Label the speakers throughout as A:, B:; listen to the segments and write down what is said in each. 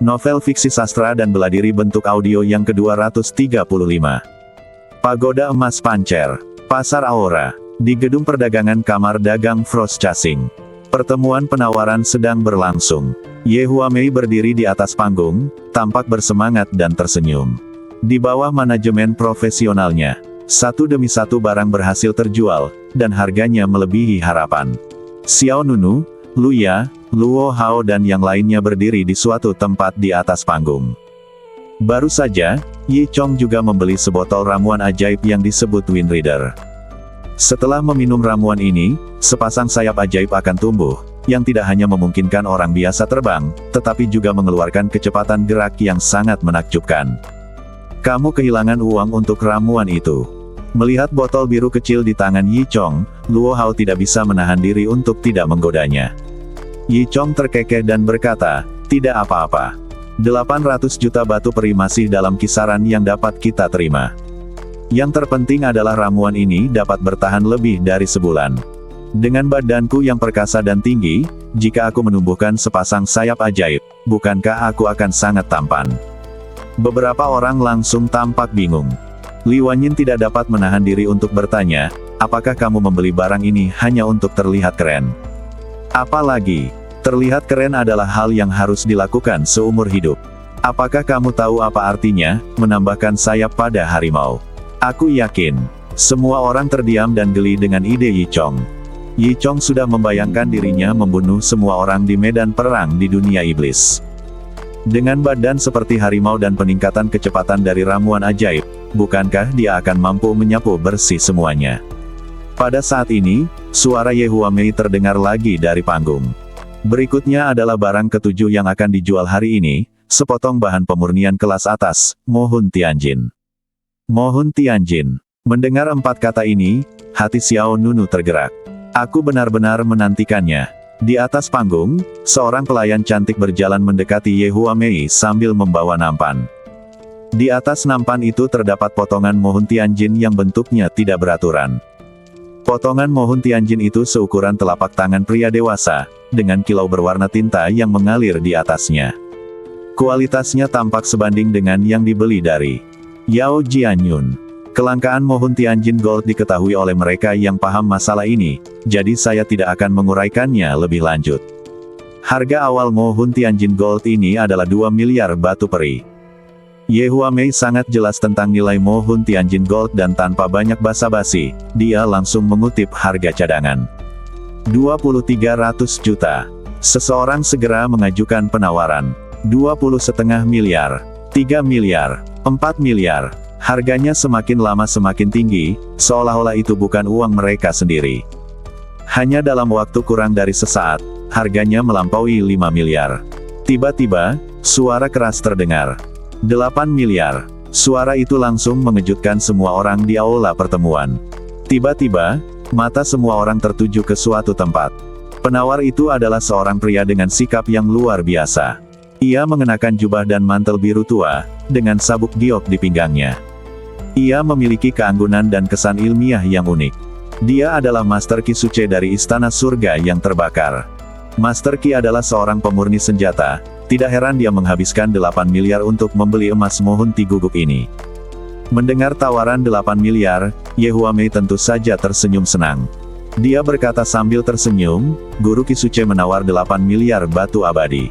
A: Novel fiksi sastra dan bela diri bentuk audio yang ke-235. Pagoda Emas Pancer. Pasar Aura. Di Gedung Perdagangan Kamar Dagang Frost Chasing. Pertemuan penawaran sedang berlangsung. Ye Huamei berdiri di atas panggung, tampak bersemangat dan tersenyum. Di bawah manajemen profesionalnya, satu demi satu barang berhasil terjual, dan harganya melebihi harapan. Xiao Nunu, Luya, Luo Hao dan yang lainnya berdiri di suatu tempat di atas panggung. Baru saja, Yi Chong juga membeli sebotol ramuan ajaib yang disebut Wind Reader. Setelah meminum ramuan ini, sepasang sayap ajaib akan tumbuh, yang tidak hanya memungkinkan orang biasa terbang, tetapi juga mengeluarkan kecepatan gerak yang sangat menakjubkan. Kamu kehilangan uang untuk ramuan itu. Melihat botol biru kecil di tangan Yi Chong, Luo Hao tidak bisa menahan diri untuk tidak menggodanya. Yi Chong terkekeh dan berkata, tidak apa-apa. 800 juta batu peri masih dalam kisaran yang dapat kita terima. Yang terpenting adalah ramuan ini dapat bertahan lebih dari sebulan. Dengan badanku yang perkasa dan tinggi, jika aku menumbuhkan sepasang sayap ajaib, bukankah aku akan sangat tampan? Beberapa orang langsung tampak bingung. Li Wanyin tidak dapat menahan diri untuk bertanya, apakah kamu membeli barang ini hanya untuk terlihat keren? Apalagi, terlihat keren adalah hal yang harus dilakukan seumur hidup. Apakah kamu tahu apa artinya, menambahkan sayap pada harimau? Aku yakin, semua orang terdiam dan geli dengan ide Yi Chong. Yi Chong sudah membayangkan dirinya membunuh semua orang di medan perang di dunia iblis. Dengan badan seperti harimau dan peningkatan kecepatan dari ramuan ajaib, bukankah dia akan mampu menyapu bersih semuanya? Pada saat ini, suara Ye Huamei terdengar lagi dari panggung. Berikutnya adalah barang ketujuh yang akan dijual hari ini, sepotong bahan pemurnian kelas atas, Mohun Tianjin. Mohun Tianjin. Mendengar 4 kata ini, hati Xiao Nunu tergerak. Aku benar-benar menantikannya. Di atas panggung, seorang pelayan cantik berjalan mendekati Ye Huamei sambil membawa nampan. Di atas nampan itu terdapat potongan Mohun Tianjin yang bentuknya tidak beraturan. Potongan Mohun Tianjin itu seukuran telapak tangan pria dewasa, dengan kilau berwarna tinta yang mengalir di atasnya. Kualitasnya tampak sebanding dengan yang dibeli dari Yao Jianyun. Kelangkaan Mohun Tianjin Gold diketahui oleh mereka yang paham masalah ini, jadi saya tidak akan menguraikannya lebih lanjut. Harga awal Mohun Tianjin Gold ini adalah 2 miliar batu peri. Ye Huamei sangat jelas tentang nilai Mohun Tianjin Gold dan tanpa banyak basa-basi, dia langsung mengutip harga cadangan. 2.300 juta. Seseorang segera mengajukan penawaran. 20,5 miliar. 3 miliar. 4 miliar. Harganya semakin lama semakin tinggi, seolah-olah itu bukan uang mereka sendiri. Hanya dalam waktu kurang dari sesaat, harganya melampaui 5 miliar. Tiba-tiba, suara keras terdengar. 8 miliar. Suara itu langsung mengejutkan semua orang di aula pertemuan. Tiba-tiba, mata semua orang tertuju ke suatu tempat. Penawar itu adalah seorang pria dengan sikap yang luar biasa. Ia mengenakan jubah dan mantel biru tua, dengan sabuk giok di pinggangnya. Ia memiliki keanggunan dan kesan ilmiah yang unik. Dia adalah Master Qi Suce dari Istana Surga yang terbakar. Master Qi adalah seorang pemurni senjata, tidak heran dia menghabiskan 8 miliar untuk membeli emas Mohun Ti Guguk ini. Mendengar tawaran 8 miliar, Ye Huamei tentu saja tersenyum senang. Dia berkata sambil tersenyum, Guru Qi Suce menawar 8 miliar batu abadi.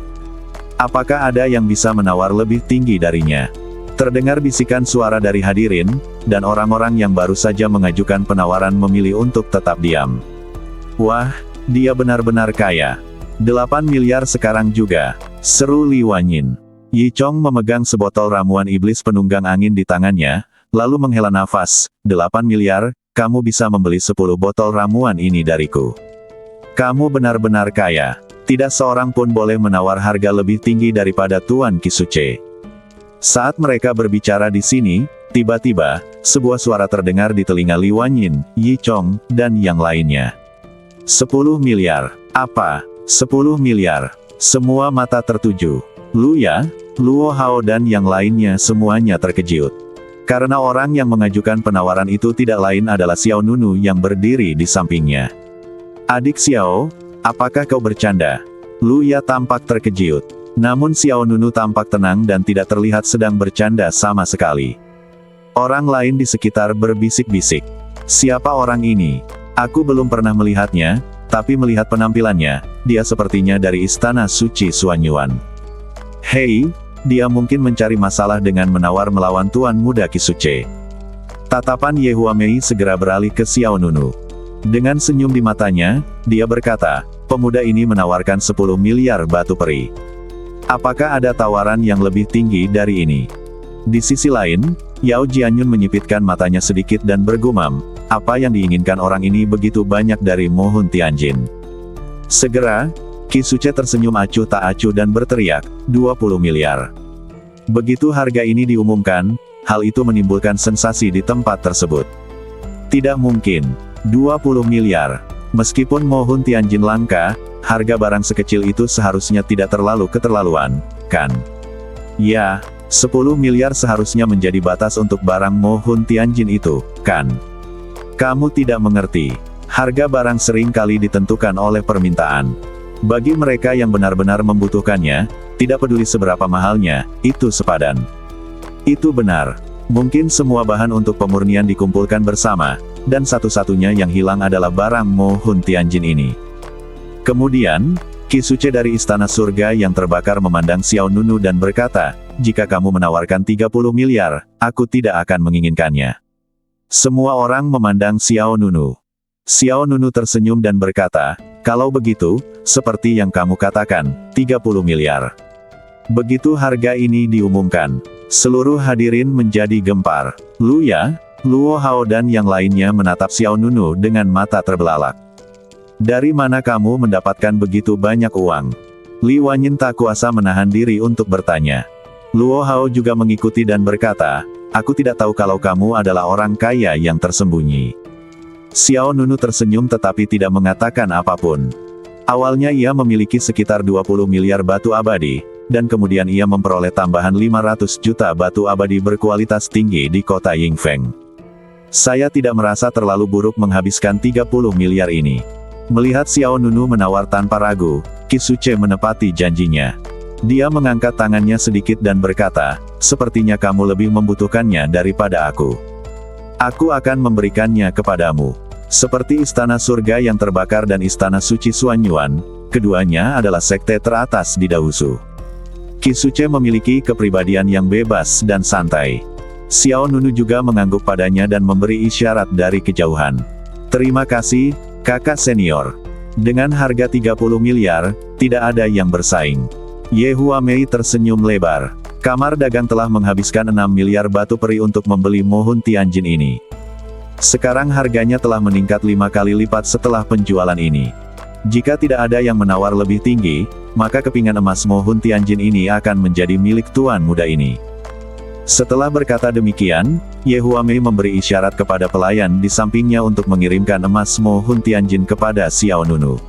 A: Apakah ada yang bisa menawar lebih tinggi darinya? Terdengar bisikan suara dari hadirin, dan orang-orang yang baru saja mengajukan penawaran memilih untuk tetap diam. Wah, dia benar-benar kaya. 8 miliar sekarang juga, seru Li Wanyin. Yi Chong memegang sebotol ramuan iblis penunggang angin di tangannya, lalu menghela nafas, 8 miliar, kamu bisa membeli 10 botol ramuan ini dariku. Kamu benar-benar kaya. Tidak seorang pun boleh menawar harga lebih tinggi daripada Tuan Qi Suce. Saat mereka berbicara di sini, tiba-tiba, sebuah suara terdengar di telinga Li Wanyin, Yi Chong, dan yang lainnya. 10 miliar. Apa? 10 miliar. Semua mata tertuju. Luya, Luo Hao dan yang lainnya semuanya terkejut. Karena orang yang mengajukan penawaran itu tidak lain adalah Xiao Nunu yang berdiri di sampingnya. Adik Xiao, apakah kau bercanda? Luya tampak terkejut. Namun Xiao Nunu tampak tenang dan tidak terlihat sedang bercanda sama sekali. Orang lain di sekitar berbisik-bisik. Siapa orang ini? Aku belum pernah melihatnya, tapi melihat penampilannya, dia sepertinya dari Istana Suci Xuanyuan. Hei, dia mungkin mencari masalah dengan menawar melawan Tuan Muda Kisuce. Tatapan Ye Huamei segera beralih ke Xiao Nunu. Dengan senyum di matanya, dia berkata, pemuda ini menawarkan 10 miliar batu peri. Apakah ada tawaran yang lebih tinggi dari ini? Di sisi lain, Yao Jianyun menyipitkan matanya sedikit dan bergumam, apa yang diinginkan orang ini begitu banyak dari Mo Hun Tianjin. Segera, Kisuce tersenyum acuh tak acuh dan berteriak, 20 miliar. Begitu harga ini diumumkan, hal itu menimbulkan sensasi di tempat tersebut. Tidak mungkin, 20 miliar. Meskipun Mo Hun Tianjin langka, harga barang sekecil itu seharusnya tidak terlalu keterlaluan, kan? Ya, 10 miliar seharusnya menjadi batas untuk barang Mo Hun Tianjin itu, kan? Kamu tidak mengerti. Harga barang sering kali ditentukan oleh permintaan. Bagi mereka yang benar-benar membutuhkannya, tidak peduli seberapa mahalnya, itu sepadan. Itu benar. Mungkin semua bahan untuk pemurnian dikumpulkan bersama, dan satu-satunya yang hilang adalah barang Mo Hun Tianjin ini. Kemudian, Kisuce dari Istana Surga yang terbakar memandang Xiao Nunu dan berkata, jika kamu menawarkan 30 miliar, aku tidak akan menginginkannya. Semua orang memandang Xiao Nunu. Xiao Nunu tersenyum dan berkata, kalau begitu, seperti yang kamu katakan, 30 miliar. Begitu harga ini diumumkan, seluruh hadirin menjadi gempar. Luya, Luo Hao dan yang lainnya menatap Xiao Nunu dengan mata terbelalak. Dari mana kamu mendapatkan begitu banyak uang? Li Wanyin tak kuasa menahan diri untuk bertanya. Luo Hao juga mengikuti dan berkata, aku tidak tahu kalau kamu adalah orang kaya yang tersembunyi. Xiao Nunu tersenyum tetapi tidak mengatakan apapun. Awalnya ia memiliki sekitar 20 miliar batu abadi, dan kemudian ia memperoleh tambahan 500 juta batu abadi berkualitas tinggi di kota Yingfeng. Saya tidak merasa terlalu buruk menghabiskan 30 miliar ini. Melihat Xiao Nunu menawar tanpa ragu, Kisuce menepati janjinya. Dia mengangkat tangannya sedikit dan berkata, sepertinya kamu lebih membutuhkannya daripada aku. Aku akan memberikannya kepadamu. Seperti Istana Surga yang terbakar dan Istana Suci Xuanyuan, keduanya adalah sekte teratas di Dahusu. Kisuce memiliki kepribadian yang bebas dan santai. Xiao Nunu juga mengangguk padanya dan memberi isyarat dari kejauhan. Terima kasih, kakak senior. Dengan harga 30 miliar, tidak ada yang bersaing. Ye Huamei tersenyum lebar. Kamar dagang telah menghabiskan 6 miliar batu peri untuk membeli Mo Hun Tianjin ini. Sekarang harganya telah meningkat 5 kali lipat setelah penjualan ini. Jika tidak ada yang menawar lebih tinggi, maka kepingan emas Mo Hun Tianjin ini akan menjadi milik tuan muda ini. Setelah berkata demikian, Ye Huamei memberi isyarat kepada pelayan di sampingnya untuk mengirimkan emas Mo Hun Tianjin kepada Xiao Nunu.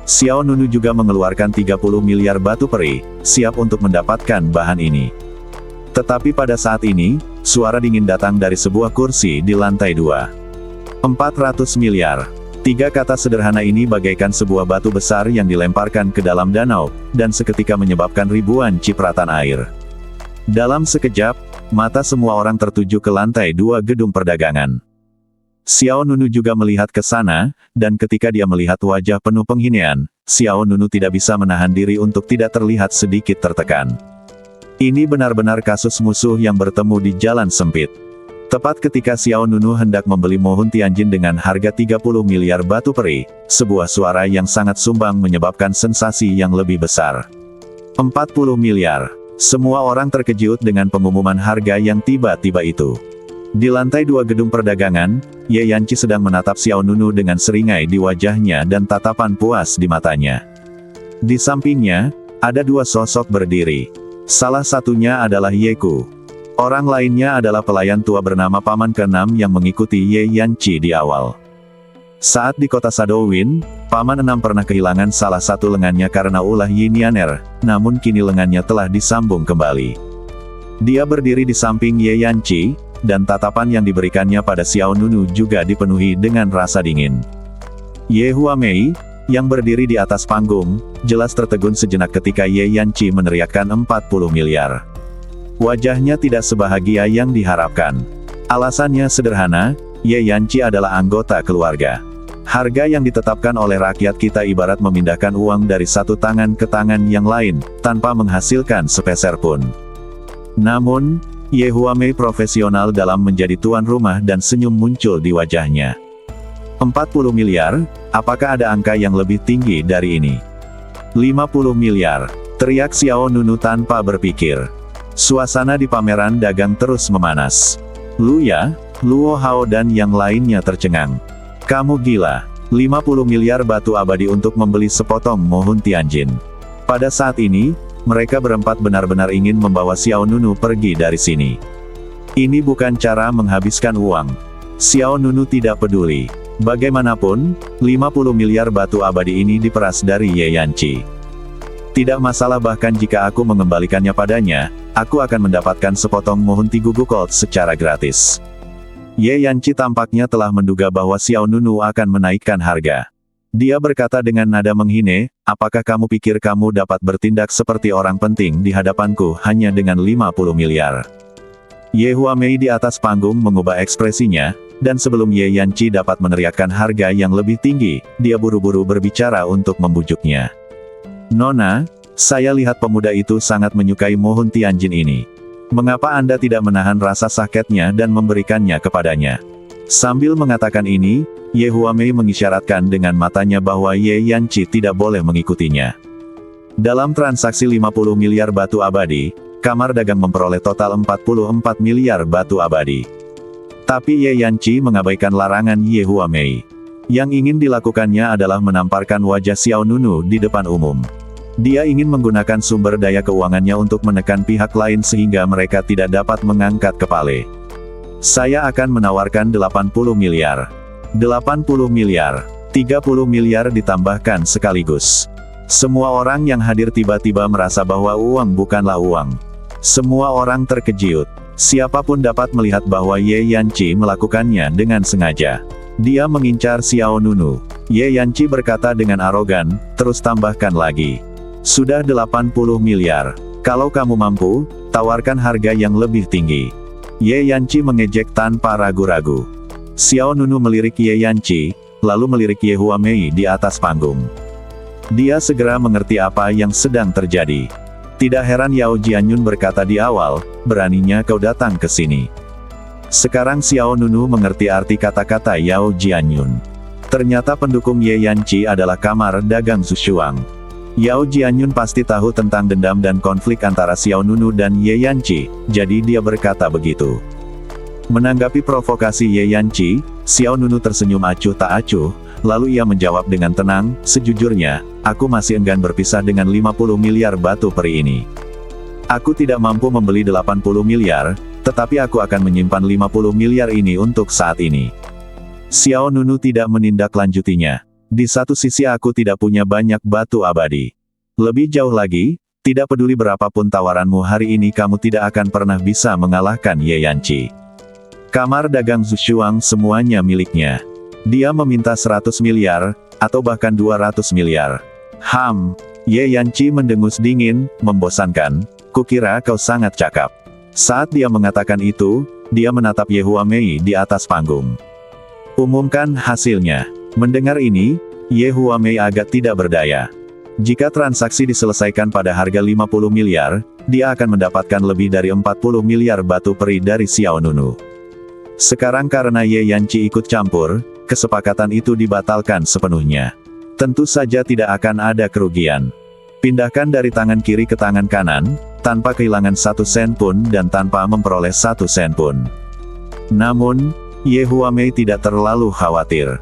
A: Xiao Nunu juga mengeluarkan 30 miliar batu peri, siap untuk mendapatkan bahan ini. Tetapi pada saat ini, suara dingin datang dari sebuah kursi di lantai 2. 400 miliar. 3 kata sederhana ini bagaikan sebuah batu besar yang dilemparkan ke dalam danau, dan seketika menyebabkan ribuan cipratan air. Dalam sekejap, mata semua orang tertuju ke lantai 2 gedung perdagangan. Xiao Nunu juga melihat ke sana, dan ketika dia melihat wajah penuh penghinaan, Xiao Nunu tidak bisa menahan diri untuk tidak terlihat sedikit tertekan. Ini benar-benar kasus musuh yang bertemu di jalan sempit. Tepat ketika Xiao Nunu hendak membeli Mo Hun Tianjin dengan harga 30 miliar batu peri, sebuah suara yang sangat sumbang menyebabkan sensasi yang lebih besar. 40 miliar. Semua orang terkejut dengan pengumuman harga yang tiba-tiba itu. Di lantai 2 gedung perdagangan, Ye Yanqi sedang menatap Xiao Nunu dengan seringai di wajahnya dan tatapan puas di matanya. Di sampingnya, ada 2 sosok berdiri. Salah satunya adalah Ye Ku. Orang lainnya adalah pelayan tua bernama Paman ke-6 yang mengikuti Ye Yanqi di awal. Saat di kota Shadowwind, Paman 6 pernah kehilangan salah satu lengannya karena ulah Yinianer, namun kini lengannya telah disambung kembali. Dia berdiri di samping Ye Yanqi, dan tatapan yang diberikannya pada Xiao Nunu juga dipenuhi dengan rasa dingin. Ye Huamei, yang berdiri di atas panggung, jelas tertegun sejenak ketika Ye Yanqi meneriakkan 40 miliar. Wajahnya tidak sebahagia yang diharapkan. Alasannya sederhana, Ye Yanqi adalah anggota keluarga. Harga yang ditetapkan oleh rakyat kita ibarat memindahkan uang dari satu tangan ke tangan yang lain, tanpa menghasilkan sepeser pun. Namun, Ye Huamei profesional dalam menjadi tuan rumah dan senyum muncul di wajahnya. 40 miliar, apakah ada angka yang lebih tinggi dari ini? 50 miliar, teriak Xiao Nunu tanpa berpikir. Suasana di pameran dagang terus memanas. Luya, Luo Hao dan yang lainnya tercengang. Kamu gila, 50 miliar batu abadi untuk membeli sepotong mohon Tianjin. Pada saat ini, mereka berempat benar-benar ingin membawa Xiao Nunu pergi dari sini. Ini bukan cara menghabiskan uang. Xiao Nunu tidak peduli. Bagaimanapun, 50 miliar batu abadi ini diperas dari Ye Yanqi. Tidak masalah bahkan jika aku mengembalikannya padanya, aku akan mendapatkan sepotong mohon Tigu Gold secara gratis. Ye Yanqi tampaknya telah menduga bahwa Xiao Nunu akan menaikkan harga. Dia berkata dengan nada menghine, apakah kamu pikir kamu dapat bertindak seperti orang penting di hadapanku hanya dengan 50 miliar? Ye Huamei di atas panggung mengubah ekspresinya, dan sebelum Ye Yanqi dapat meneriakkan harga yang lebih tinggi, dia buru-buru berbicara untuk membujuknya. Nona, saya lihat pemuda itu sangat menyukai mohon Tianjin ini. Mengapa Anda tidak menahan rasa sakitnya dan memberikannya kepadanya? Sambil mengatakan ini, Ye Huamei mengisyaratkan dengan matanya bahwa Ye Yanqi tidak boleh mengikutinya. Dalam transaksi 50 miliar batu abadi, kamar dagang memperoleh total 44 miliar batu abadi. Tapi Ye Yanqi mengabaikan larangan Ye Huamei. Yang ingin dilakukannya adalah menamparkan wajah Xiao Nunu di depan umum. Dia ingin menggunakan sumber daya keuangannya untuk menekan pihak lain sehingga mereka tidak dapat mengangkat kepala. Saya akan menawarkan 80 miliar. 80 miliar. 30 miliar ditambahkan sekaligus. Semua orang yang hadir tiba-tiba merasa bahwa uang bukanlah uang. Semua orang terkejut. Siapapun dapat melihat bahwa Ye Yanqi melakukannya dengan sengaja. Dia mengincar Xiao Nunu. Ye Yanqi berkata dengan arogan, terus tambahkan lagi. Sudah 80 miliar. Kalau kamu mampu, tawarkan harga yang lebih tinggi. Ye Yanqi mengejek tanpa ragu-ragu. Xiao Nunu melirik Ye Yanqi, lalu melirik Ye Huamei di atas panggung. Dia segera mengerti apa yang sedang terjadi. Tidak heran Yao Jianyun berkata di awal, beraninya kau datang ke sini. Sekarang Xiao Nunu mengerti arti kata-kata Yao Jianyun. Ternyata pendukung Ye Yanqi adalah kamar dagang Zushuang. Yao Jianyun pasti tahu tentang dendam dan konflik antara Xiao Nunu dan Ye Yanqi, jadi dia berkata begitu. Menanggapi provokasi Ye Yanqi, Xiao Nunu tersenyum acuh tak acuh, lalu ia menjawab dengan tenang, sejujurnya, aku masih enggan berpisah dengan 50 miliar batu peri ini. Aku tidak mampu membeli 80 miliar, tetapi aku akan menyimpan 50 miliar ini untuk saat ini. Xiao Nunu tidak menindaklanjutinya. Di satu sisi aku tidak punya banyak batu abadi. Lebih jauh lagi, tidak peduli berapapun tawaranmu hari ini kamu tidak akan pernah bisa mengalahkan Ye Yanqi. Kamar dagang Zushuang semuanya miliknya. Dia meminta 100 miliar, atau bahkan 200 miliar. Ye Yanqi mendengus dingin, membosankan, kukira kau sangat cakap. Saat dia mengatakan itu, dia menatap Ye Huamei di atas panggung. Umumkan hasilnya. Mendengar ini, Ye Huamei agak tidak berdaya. Jika transaksi diselesaikan pada harga 50 miliar, dia akan mendapatkan lebih dari 40 miliar batu peri dari Xiao Nunu. Sekarang karena Ye Yanqi ikut campur, kesepakatan itu dibatalkan sepenuhnya. Tentu saja tidak akan ada kerugian. Pindahkan dari tangan kiri ke tangan kanan, tanpa kehilangan 1 sen pun dan tanpa memperoleh 1 sen pun. Namun, Ye Huamei tidak terlalu khawatir.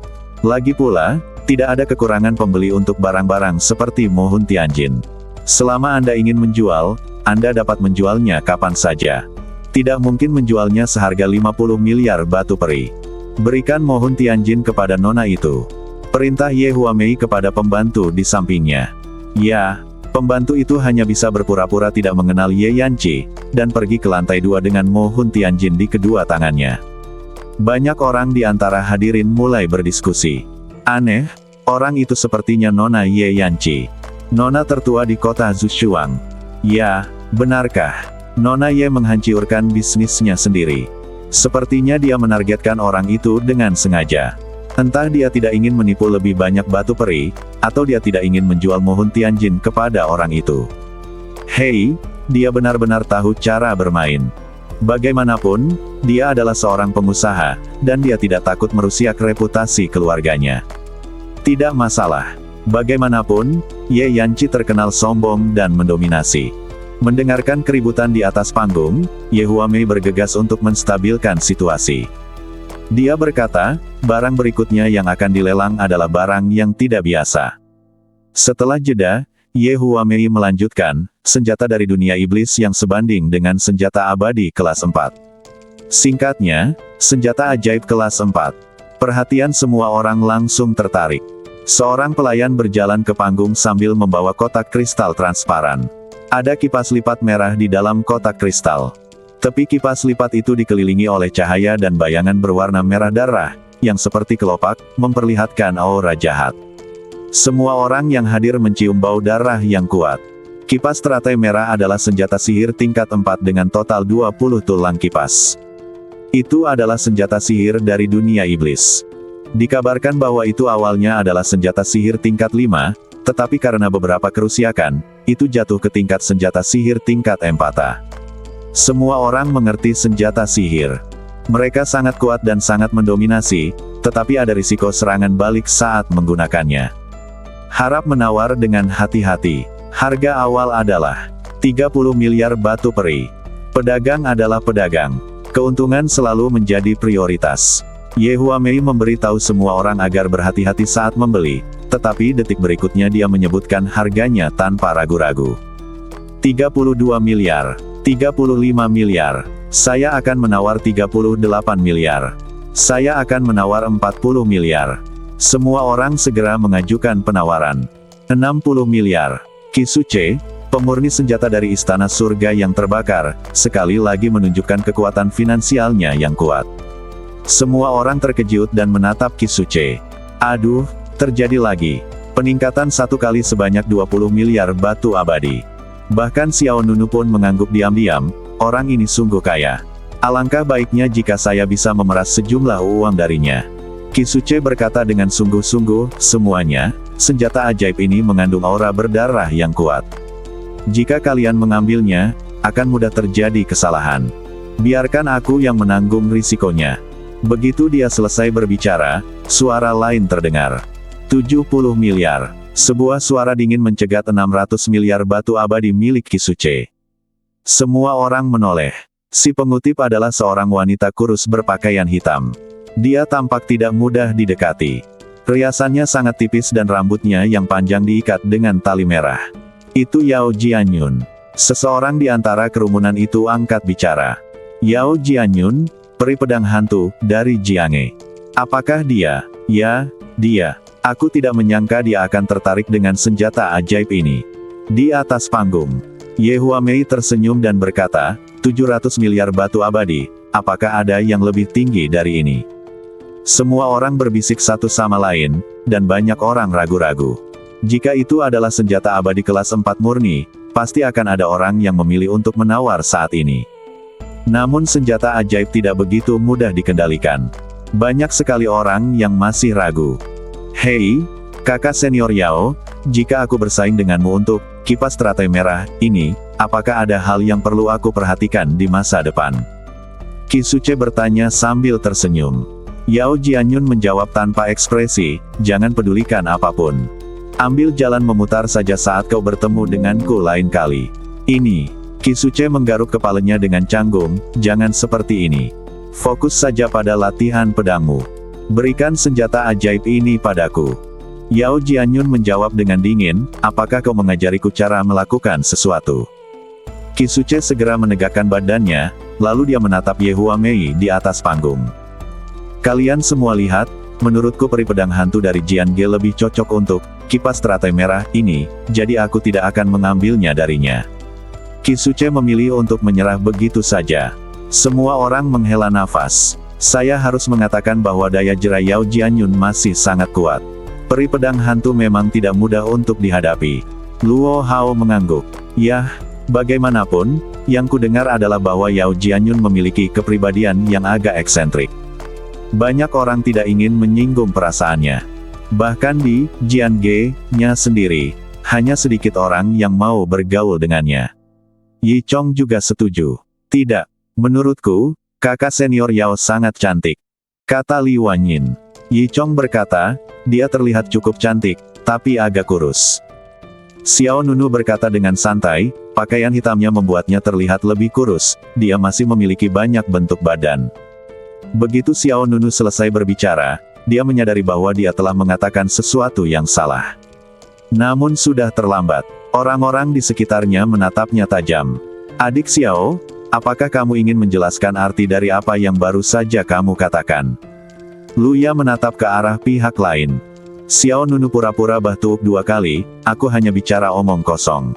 A: Lagi pula, tidak ada kekurangan pembeli untuk barang-barang seperti mohon Tianjin. Selama Anda ingin menjual, Anda dapat menjualnya kapan saja. Tidak mungkin menjualnya seharga 50 miliar batu peri. Berikan mohon Tianjin kepada nona itu. Perintah Ye Huamei kepada pembantu di sampingnya. Ya, pembantu itu hanya bisa berpura-pura tidak mengenal Ye Yanqi, dan pergi ke lantai 2 dengan mohon Tianjin di kedua tangannya. Banyak orang di antara hadirin mulai berdiskusi. Aneh, Orang itu sepertinya Nona Ye Yanqi. Nona tertua di kota Zhuxiang. Ya, benarkah? Nona Ye menghancurkan bisnisnya sendiri. Sepertinya dia menargetkan orang itu dengan sengaja. Entah dia tidak ingin menipu lebih banyak batu peri, atau dia tidak ingin menjual mohon Tianjin kepada orang itu. Hei, dia benar-benar tahu cara bermain. Bagaimanapun, dia adalah seorang pengusaha, dan dia tidak takut merusak reputasi keluarganya. Tidak masalah. Bagaimanapun, Ye Yanqi terkenal sombong dan mendominasi. Mendengarkan keributan di atas panggung, Ye Huamei bergegas untuk menstabilkan situasi. Dia berkata, barang berikutnya yang akan dilelang adalah barang yang tidak biasa. Setelah jeda, Ye Huamei melanjutkan, senjata dari dunia iblis yang sebanding dengan senjata abadi kelas 4. Singkatnya, senjata ajaib kelas 4. Perhatian semua orang langsung tertarik. Seorang pelayan berjalan ke panggung sambil membawa kotak kristal transparan. Ada kipas lipat merah di dalam kotak kristal. Tepi kipas lipat itu dikelilingi oleh cahaya dan bayangan berwarna merah darah, yang seperti kelopak, memperlihatkan aura jahat. Semua orang yang hadir mencium bau darah yang kuat. Kipas teratai merah adalah senjata sihir tingkat 4 dengan total 20 tulang kipas. Itu adalah senjata sihir dari dunia iblis. Dikabarkan bahwa itu awalnya adalah senjata sihir tingkat 5, tetapi karena beberapa kerusakan, itu jatuh ke tingkat senjata sihir tingkat 4. Semua orang mengerti senjata sihir. Mereka sangat kuat dan sangat mendominasi, tetapi ada risiko serangan balik saat menggunakannya. Harap menawar dengan hati-hati. Harga awal adalah 30 miliar batu peri. Pedagang adalah pedagang. Keuntungan selalu menjadi prioritas. Ye Huamei memberitahu semua orang agar berhati-hati saat membeli, tetapi detik berikutnya dia menyebutkan harganya tanpa ragu-ragu. 32 miliar, 35 miliar, saya akan menawar 38 miliar. Saya akan menawar 40 miliar. Semua orang segera mengajukan penawaran. 60 miliar. Kisuce, pemurni senjata dari istana surga yang terbakar, sekali lagi menunjukkan kekuatan finansialnya yang kuat. Semua orang terkejut dan menatap Kisuce. Aduh, terjadi lagi. Peningkatan satu kali sebanyak 20 miliar batu abadi. Bahkan Xiao Nunu pun mengangguk diam-diam, orang ini sungguh kaya. Alangkah baiknya jika saya bisa memeras sejumlah uang darinya. Kisuce berkata dengan sungguh-sungguh, semuanya, senjata ajaib ini mengandung aura berdarah yang kuat. Jika kalian mengambilnya, akan mudah terjadi kesalahan. Biarkan aku yang menanggung risikonya. Begitu dia selesai berbicara, suara lain terdengar. 70 miliar. Sebuah suara dingin mencegat 600 miliar batu abadi milik Kisuce. Semua orang menoleh. Si pengutip adalah seorang wanita kurus berpakaian hitam. Dia tampak tidak mudah didekati. Riasannya sangat tipis dan rambutnya yang panjang diikat dengan tali merah. Itu Yao Jianyun. Seseorang di antara kerumunan itu angkat bicara. Yao Jianyun, peri pedang hantu, dari Jianghe. Apakah dia? Ya, dia. Aku tidak menyangka dia akan tertarik dengan senjata ajaib ini. Di atas panggung, Ye Huamei tersenyum dan berkata, 700 miliar batu abadi, apakah ada yang lebih tinggi dari ini? Semua orang berbisik satu sama lain, dan banyak orang ragu-ragu. Jika itu adalah senjata abadi kelas 4 murni, pasti akan ada orang yang memilih untuk menawar saat ini. Namun senjata ajaib tidak begitu mudah dikendalikan. Banyak sekali orang yang masih ragu. Hei, kakak senior Yao, jika aku bersaing denganmu untuk kipas teratai merah ini, apakah ada hal yang perlu aku perhatikan di masa depan? Kisuce bertanya sambil tersenyum. Yao Jianyun menjawab tanpa ekspresi, jangan pedulikan apapun. Ambil jalan memutar saja saat kau bertemu denganku lain kali. Ini. Kisuce menggaruk kepalanya dengan canggung, jangan seperti ini. Fokus saja pada latihan pedangmu. Berikan senjata ajaib ini padaku. Yao Jianyun menjawab dengan dingin, apakah kau mengajariku cara melakukan sesuatu? Kisuce segera menegakkan badannya, lalu dia menatap Ye Huamei di atas panggung. Kalian semua lihat, menurutku peri pedang hantu dari Jianghe lebih cocok untuk kipas teratai merah ini, jadi aku tidak akan mengambilnya darinya. Kisuce memilih untuk menyerah begitu saja. Semua orang menghela nafas. Saya harus mengatakan bahwa daya jerai Yao Jianyun masih sangat kuat. Peri pedang hantu memang tidak mudah untuk dihadapi. Luo Hao mengangguk. Yah, bagaimanapun, yang kudengar adalah bahwa Yao Jianyun memiliki kepribadian yang agak eksentrik. Banyak orang tidak ingin menyinggung perasaannya. Bahkan di Jiange-nya sendiri, hanya sedikit orang yang mau bergaul dengannya. Yi Chong juga setuju. Tidak, menurutku, kakak senior Yao sangat cantik, kata Li Wanyin. Yi Chong berkata, dia terlihat cukup cantik, tapi agak kurus. Xiao Nunu berkata dengan santai, pakaian hitamnya membuatnya terlihat lebih kurus, dia masih memiliki banyak bentuk badan. Begitu Xiao Nunu selesai berbicara, dia menyadari bahwa dia telah mengatakan sesuatu yang salah. Namun sudah terlambat, orang-orang di sekitarnya menatapnya tajam. Adik Xiao, apakah kamu ingin menjelaskan arti dari apa yang baru saja kamu katakan? Luya menatap ke arah pihak lain. Xiao Nunu pura-pura batuk 2 kali, aku hanya bicara omong kosong.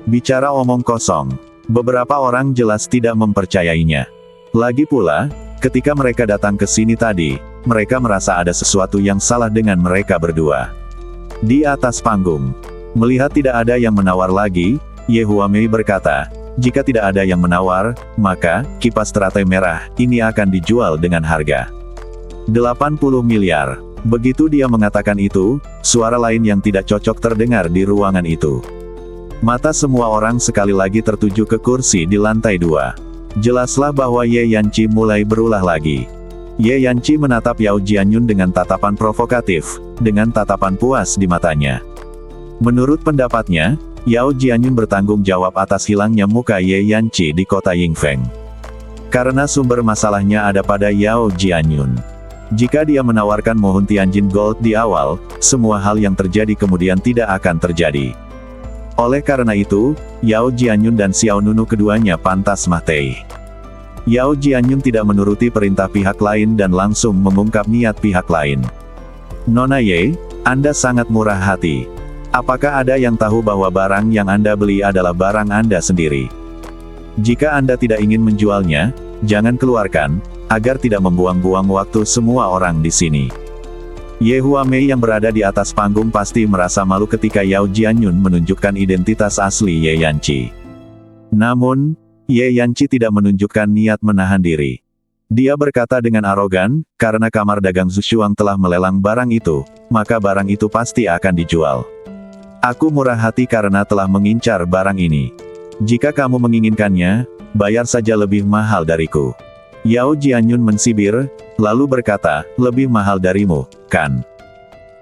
A: Bicara omong kosong. Beberapa orang jelas tidak mempercayainya. Lagi pula, ketika mereka datang ke sini tadi, mereka merasa ada sesuatu yang salah dengan mereka berdua. Di atas panggung, melihat tidak ada yang menawar lagi, Ye Huamei berkata, jika tidak ada yang menawar, maka, kipas teratai merah, ini akan dijual dengan harga 80 miliar. Begitu dia mengatakan itu, suara lain yang tidak cocok terdengar di ruangan itu. Mata semua orang sekali lagi tertuju ke kursi di lantai 2. Jelaslah bahwa Ye Yanqi mulai berulah lagi. Ye Yanqi menatap Yao Jianyun dengan tatapan provokatif, dengan tatapan puas di matanya. Menurut pendapatnya, Yao Jianyun bertanggung jawab atas hilangnya muka Ye Yanqi di kota Yingfeng. Karena sumber masalahnya ada pada Yao Jianyun. Jika dia menawarkan Mohun Tianjin Gold di awal, semua hal yang terjadi kemudian tidak akan terjadi. Oleh karena itu, Yao Jianyun dan Xiao Nunu keduanya pantas mati. Yao Jianyun tidak menuruti perintah pihak lain dan langsung mengungkap niat pihak lain. Nona Ye, Anda sangat murah hati. Apakah ada yang tahu bahwa barang yang Anda beli adalah barang Anda sendiri? Jika Anda tidak ingin menjualnya, jangan keluarkan, agar tidak membuang-buang waktu semua orang di sini. Ye Huamei yang berada di atas panggung pasti merasa malu ketika Yao Jianyun menunjukkan identitas asli Ye Yanqi. Namun, Ye Yanqi tidak menunjukkan niat menahan diri. Dia berkata dengan arogan, karena kamar dagang Zushuang telah melelang barang itu, maka barang itu pasti akan dijual. Aku murah hati karena telah mengincar barang ini. Jika kamu menginginkannya, bayar saja lebih mahal dariku. Yao Jianyun mensibir, lalu berkata, lebih mahal darimu, kan?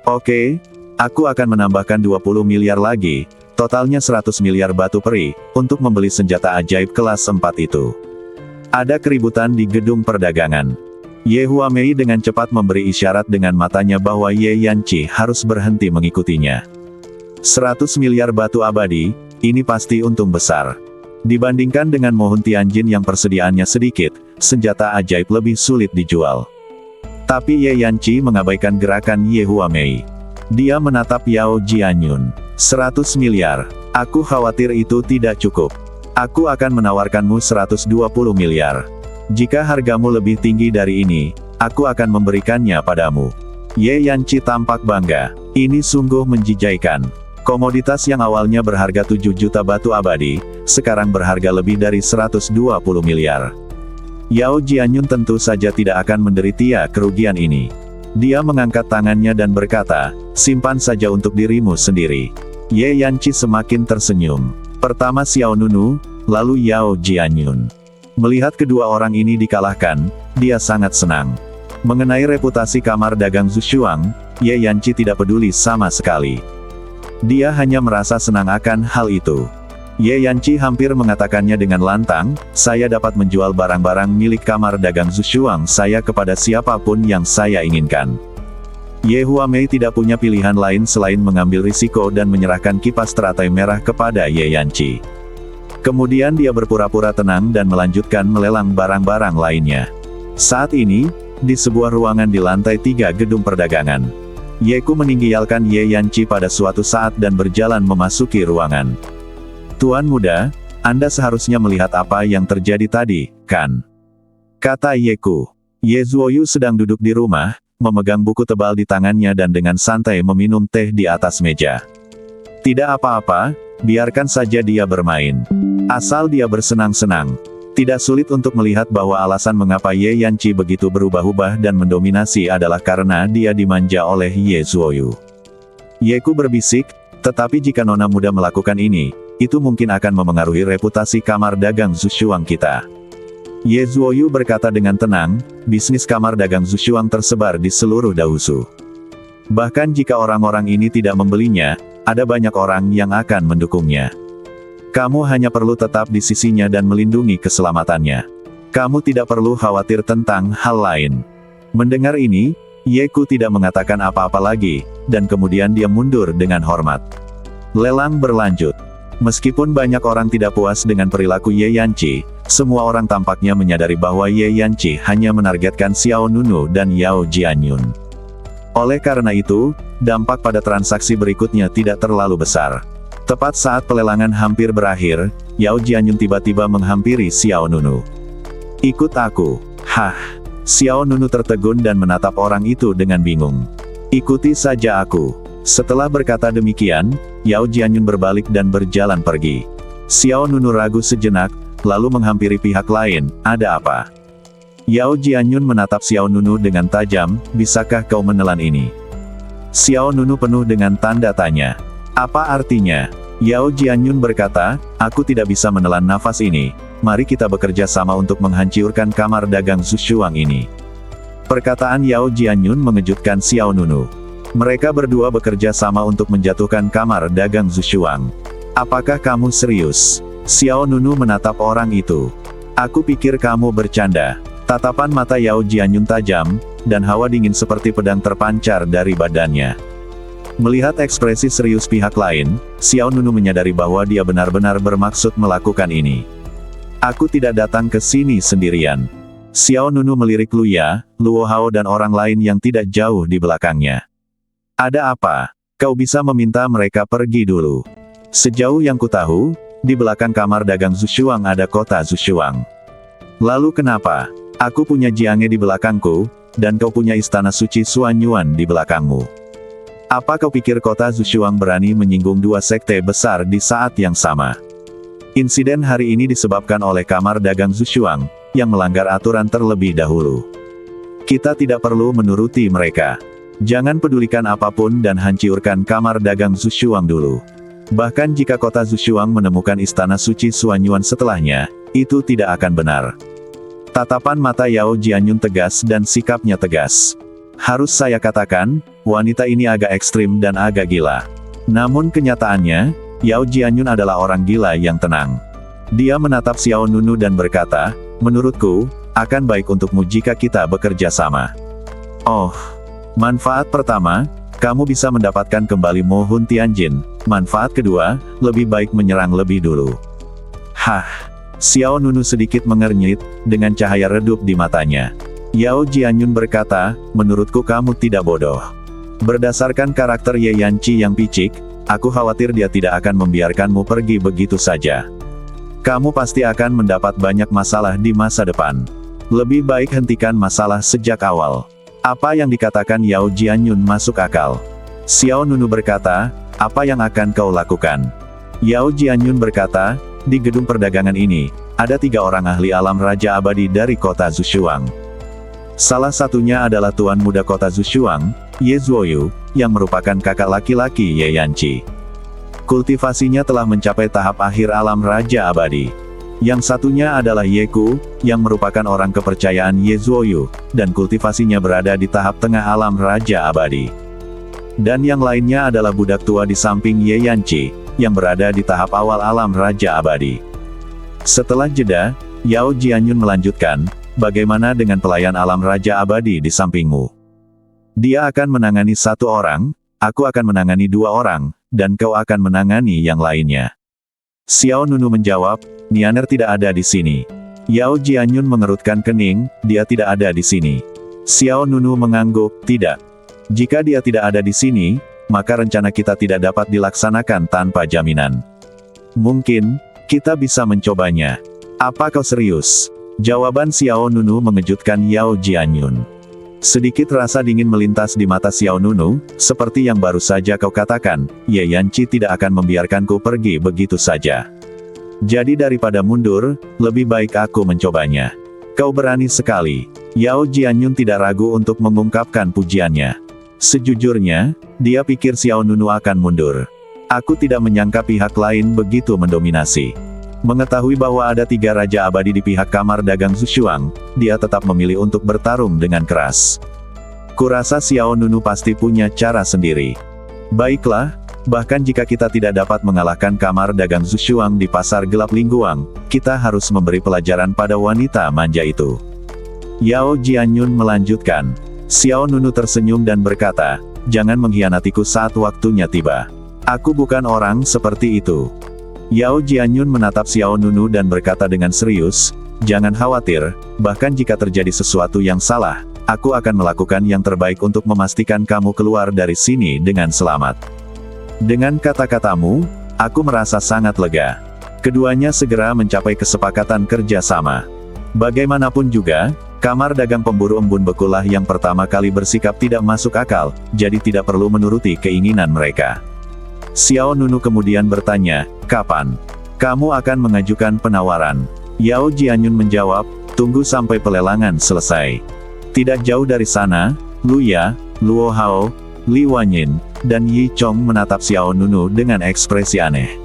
A: Oke, aku akan menambahkan 20 miliar lagi, totalnya 100 miliar batu peri, untuk membeli senjata ajaib kelas 4 itu. Ada keributan di gedung perdagangan. Ye Huamei dengan cepat memberi isyarat dengan matanya bahwa Ye Yanqi harus berhenti mengikutinya. 100 miliar batu abadi, ini pasti untung besar. Dibandingkan dengan Mohun Tianjin yang persediaannya sedikit, senjata ajaib lebih sulit dijual. Tapi Ye Yanqi mengabaikan gerakan Ye Huamei. Dia menatap Yao Jianyun. 100 miliar. Aku khawatir itu tidak cukup. Aku akan menawarkanmu 120 miliar. Jika hargamu lebih tinggi dari ini, aku akan memberikannya padamu. Ye Yanqi tampak bangga. Ini sungguh menjijaikan. Komoditas yang awalnya berharga 7 juta batu abadi, sekarang berharga lebih dari 120 miliar. Yao Jianyun tentu saja tidak akan menderita kerugian ini. Dia mengangkat tangannya dan berkata, simpan saja untuk dirimu sendiri. Ye Yanqi semakin tersenyum. Pertama Xiao Nunu, lalu Yao Jianyun. Melihat kedua orang ini dikalahkan, dia sangat senang. Mengenai reputasi kamar dagang Zushuang, Ye Yanqi tidak peduli sama sekali. Dia hanya merasa senang akan hal itu. Ye Yanqi hampir mengatakannya dengan lantang, saya dapat menjual barang-barang milik kamar dagang Zushuang saya kepada siapapun yang saya inginkan. Ye Huamei tidak punya pilihan lain selain mengambil risiko dan menyerahkan kipas teratai merah kepada Ye Yanqi. Kemudian dia berpura-pura tenang dan melanjutkan melelang barang-barang lainnya. Saat ini, di sebuah ruangan di lantai 3 gedung perdagangan, Yeku meninggalkan Ye Yanqi pada suatu saat dan berjalan memasuki ruangan. Tuan muda, Anda seharusnya melihat apa yang terjadi tadi, kan? Kata Yeku. Ye Zuoyu sedang duduk di rumah, memegang buku tebal di tangannya dan dengan santai meminum teh di atas meja. Tidak apa-apa, biarkan saja dia bermain. Asal dia bersenang-senang. Tidak sulit untuk melihat bahwa alasan mengapa Ye Yanqi begitu berubah-ubah dan mendominasi adalah karena dia dimanja oleh Ye Zuoyu. Yeku berbisik, tetapi jika nona muda melakukan ini, itu mungkin akan memengaruhi reputasi kamar dagang Zushuang kita. Ye Zuoyu berkata dengan tenang, bisnis kamar dagang Zushuang tersebar di seluruh Dahusu. Bahkan jika orang-orang ini tidak membelinya, ada banyak orang yang akan mendukungnya. Kamu hanya perlu tetap di sisinya dan melindungi keselamatannya. Kamu tidak perlu khawatir tentang hal lain. Mendengar ini, Yeku tidak mengatakan apa-apa lagi, dan kemudian dia mundur dengan hormat. Lelang berlanjut. Meskipun banyak orang tidak puas dengan perilaku Ye Yanqi, semua orang tampaknya menyadari bahwa Ye Yanqi hanya menargetkan Xiao Nunu dan Yao Jianyun. Oleh karena itu, dampak pada transaksi berikutnya tidak terlalu besar. Tepat saat pelelangan hampir berakhir, Yao Jianyun tiba-tiba menghampiri Xiao Nunu. Ikut aku. Hah. Xiao Nunu tertegun dan menatap orang itu dengan bingung. Ikuti saja aku. Setelah berkata demikian, Yao Jianyun berbalik dan berjalan pergi. Xiao Nunu ragu sejenak, lalu menghampiri pihak lain. Ada apa? Yao Jianyun menatap Xiao Nunu dengan tajam. Bisakah kau menelan ini? Xiao Nunu penuh dengan tanda tanya. Apa artinya? Yao Jianyun berkata, aku tidak bisa menelan nafas ini. Mari kita bekerja sama untuk menghancurkan kamar dagang Zushuang ini. Perkataan Yao Jianyun mengejutkan Xiao Nunu. Mereka berdua bekerja sama untuk menjatuhkan kamar dagang Zushuang. Apakah kamu serius? Xiao Nunu menatap orang itu. Aku pikir kamu bercanda. Tatapan mata Yao Jianyun tajam, dan hawa dingin seperti pedang terpancar dari badannya. Melihat ekspresi serius pihak lain, Xiao Nunu menyadari bahwa dia benar-benar bermaksud melakukan ini. Aku tidak datang ke sini sendirian. Xiao Nunu melirik Luya, Luo Hao dan orang lain yang tidak jauh di belakangnya. Ada apa? Kau bisa meminta mereka pergi dulu. Sejauh yang kutahu, di belakang kamar dagang Zushuang ada kota Zushuang. Lalu kenapa? Aku punya Jiange di belakangku, dan kau punya istana suci Suanyuan di belakangmu. Apa kau pikir kota Zushuang berani menyinggung dua sekte besar di saat yang sama? Insiden hari ini disebabkan oleh kamar dagang Zushuang, yang melanggar aturan terlebih dahulu. Kita tidak perlu menuruti mereka. Jangan pedulikan apapun dan hancurkan kamar dagang Zushuang dulu. Bahkan jika kota Zushuang menemukan istana suci Suanyuan setelahnya, itu tidak akan benar. Tatapan mata Yao Jianyun tegas dan sikapnya tegas. Harus saya katakan, wanita ini agak ekstrim dan agak gila. Namun kenyataannya, Yao Jianyun adalah orang gila yang tenang. Dia menatap Xiao Nunu dan berkata, menurutku, akan baik untukmu jika kita bekerja sama. Oh, manfaat pertama, kamu bisa mendapatkan kembali Mo Hun Tianjin. Manfaat kedua, lebih baik menyerang lebih dulu. Hah, Xiao Nunu sedikit mengernyit, dengan cahaya redup di matanya. Yao Jianyun berkata, menurutku kamu tidak bodoh. Berdasarkan karakter Ye Yanqi yang picik, aku khawatir dia tidak akan membiarkanmu pergi begitu saja. Kamu pasti akan mendapat banyak masalah di masa depan. Lebih baik hentikan masalah sejak awal. Apa yang dikatakan Yao Jianyun masuk akal. Xiao Nunu berkata, apa yang akan kau lakukan? Yao Jianyun berkata, di gedung perdagangan ini, ada 3 orang ahli alam Raja Abadi dari kota Zushuang. Salah satunya adalah Tuan Muda Kota Zushuang, Ye Zuoyu, yang merupakan kakak laki-laki Ye Yanqi. Kultivasinya telah mencapai tahap akhir alam Raja Abadi. Yang satunya adalah Yeku, yang merupakan orang kepercayaan Ye Zuoyu, dan kultivasinya berada di tahap tengah alam Raja Abadi. Dan yang lainnya adalah budak tua di samping Ye Yanqi, yang berada di tahap awal alam Raja Abadi. Setelah jeda, Yao Jianyun melanjutkan, bagaimana dengan pelayan alam Raja Abadi di sampingmu? Dia akan menangani 1 orang, aku akan menangani 2 orang, dan kau akan menangani yang lainnya. Xiao Nunu menjawab, Nianer tidak ada di sini. Yao Jianyun mengerutkan kening, dia tidak ada di sini. Xiao Nunu mengangguk, tidak. Jika dia tidak ada di sini, maka rencana kita tidak dapat dilaksanakan tanpa jaminan. Mungkin, kita bisa mencobanya. Apa kau serius? Jawaban Xiao Nunu mengejutkan Yao Jianyun. Sedikit rasa dingin melintas di mata Xiao Nunu, seperti yang baru saja kau katakan, Ye Yanqi tidak akan membiarkanku pergi begitu saja. Jadi daripada mundur, lebih baik aku mencobanya. Kau berani sekali. Yao Jianyun tidak ragu untuk mengungkapkan pujiannya. Sejujurnya, dia pikir Xiao Nunu akan mundur. Aku tidak menyangka pihak lain begitu mendominasi. Mengetahui bahwa ada 3 raja abadi di pihak kamar dagang Zhuxiang, dia tetap memilih untuk bertarung dengan keras. Kurasa Xiao Nunu pasti punya cara sendiri. Baiklah, bahkan jika kita tidak dapat mengalahkan kamar dagang Zhuxiang di pasar gelap Lingguang, kita harus memberi pelajaran pada wanita manja itu. Yao Jianyun melanjutkan. Xiao Nunu tersenyum dan berkata, jangan mengkhianatiku saat waktunya tiba. Aku bukan orang seperti itu. Yao Jianyun menatap Xiao Nunu dan berkata dengan serius, jangan khawatir, bahkan jika terjadi sesuatu yang salah, aku akan melakukan yang terbaik untuk memastikan kamu keluar dari sini dengan selamat. Dengan kata-katamu, aku merasa sangat lega. Keduanya segera mencapai kesepakatan kerja sama. Bagaimanapun juga, kamar dagang pemburu embun bekulah yang pertama kali bersikap tidak masuk akal, jadi tidak perlu menuruti keinginan mereka. Xiao Nunu kemudian bertanya, kapan kamu akan mengajukan penawaran? Yao Jianyun menjawab, tunggu sampai pelelangan selesai. Tidak jauh dari sana, Luya, Luo Hao, Li Wanyin, dan Yi Chong menatap Xiao Nunu dengan ekspresi aneh.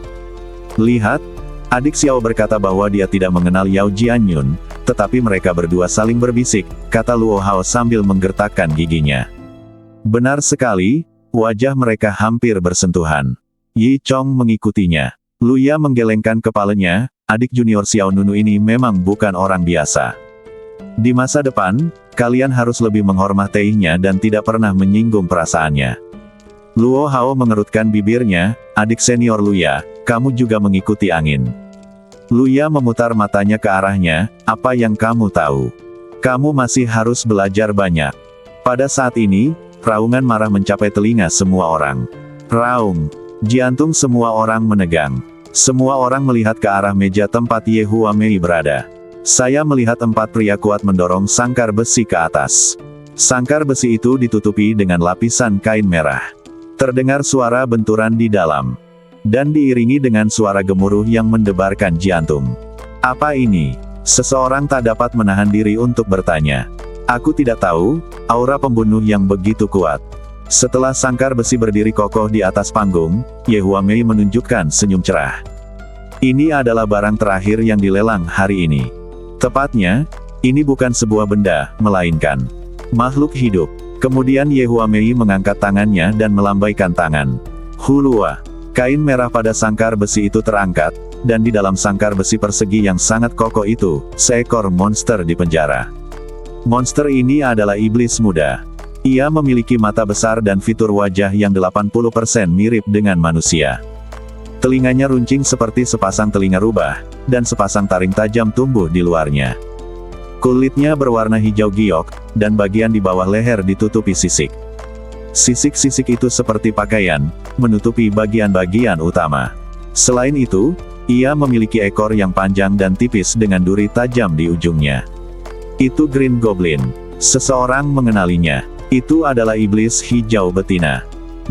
A: Lihat, adik Xiao berkata bahwa dia tidak mengenal Yao Jianyun, tetapi mereka berdua saling berbisik, kata Luo Hao sambil menggertakkan giginya. Benar sekali, wajah mereka hampir bersentuhan. Yi Chong mengikutinya. Luya menggelengkan kepalanya, adik junior Xiao Nunu ini memang bukan orang biasa. Di masa depan, kalian harus lebih menghormatinya dan tidak pernah menyinggung perasaannya. Luo Hao mengerutkan bibirnya, adik senior Luya, kamu juga mengikuti angin. Luya memutar matanya ke arahnya, apa yang kamu tahu? Kamu masih harus belajar banyak. Pada saat ini, raungan marah mencapai telinga semua orang. Raung. Jantung semua orang menegang. Semua orang melihat ke arah meja tempat Ye Huamei berada. Saya melihat 4 pria kuat mendorong sangkar besi ke atas. Sangkar besi itu ditutupi dengan lapisan kain merah. Terdengar suara benturan di dalam. Dan diiringi dengan suara gemuruh yang mendebarkan jantung. Apa ini? Seseorang tak dapat menahan diri untuk bertanya. Aku tidak tahu, aura pembunuh yang begitu kuat. Setelah sangkar besi berdiri kokoh di atas panggung, Ye Huamei menunjukkan senyum cerah. Ini adalah barang terakhir yang dilelang hari ini. Tepatnya, ini bukan sebuah benda, melainkan makhluk hidup. Kemudian Ye Huamei mengangkat tangannya dan melambaikan tangan. Hulua. Kain merah pada sangkar besi itu terangkat, dan di dalam sangkar besi persegi yang sangat kokoh itu, seekor monster dipenjara. Monster ini adalah iblis muda. Ia memiliki mata besar dan fitur wajah yang 80% mirip dengan manusia. Telinganya runcing seperti sepasang telinga rubah, dan sepasang taring tajam tumbuh di luarnya. Kulitnya berwarna hijau giok, dan bagian di bawah leher ditutupi sisik. Sisik-sisik itu seperti pakaian, menutupi bagian-bagian utama. Selain itu, ia memiliki ekor yang panjang dan tipis dengan duri tajam di ujungnya. Itu Green Goblin. Seseorang mengenalinya. Itu adalah iblis hijau betina.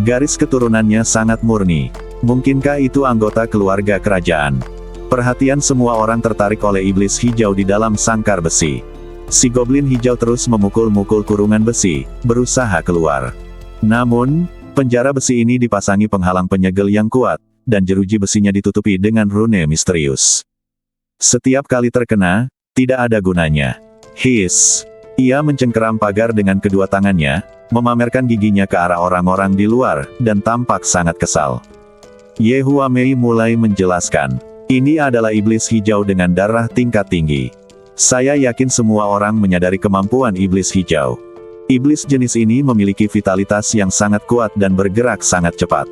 A: Garis keturunannya sangat murni. Mungkinkah itu anggota keluarga kerajaan? Perhatian semua orang tertarik oleh iblis hijau di dalam sangkar besi. Si goblin hijau terus memukul-mukul kurungan besi, berusaha keluar. Namun, penjara besi ini dipasangi penghalang penyegel yang kuat, dan jeruji besinya ditutupi dengan rune misterius. Setiap kali terkena, tidak ada gunanya. Hiss. Ia mencengkeram pagar dengan kedua tangannya, memamerkan giginya ke arah orang-orang di luar, dan tampak sangat kesal. Ye Huamei mulai menjelaskan. Ini adalah iblis hijau dengan darah tingkat tinggi. Saya yakin semua orang menyadari kemampuan iblis hijau. Iblis jenis ini memiliki vitalitas yang sangat kuat dan bergerak sangat cepat.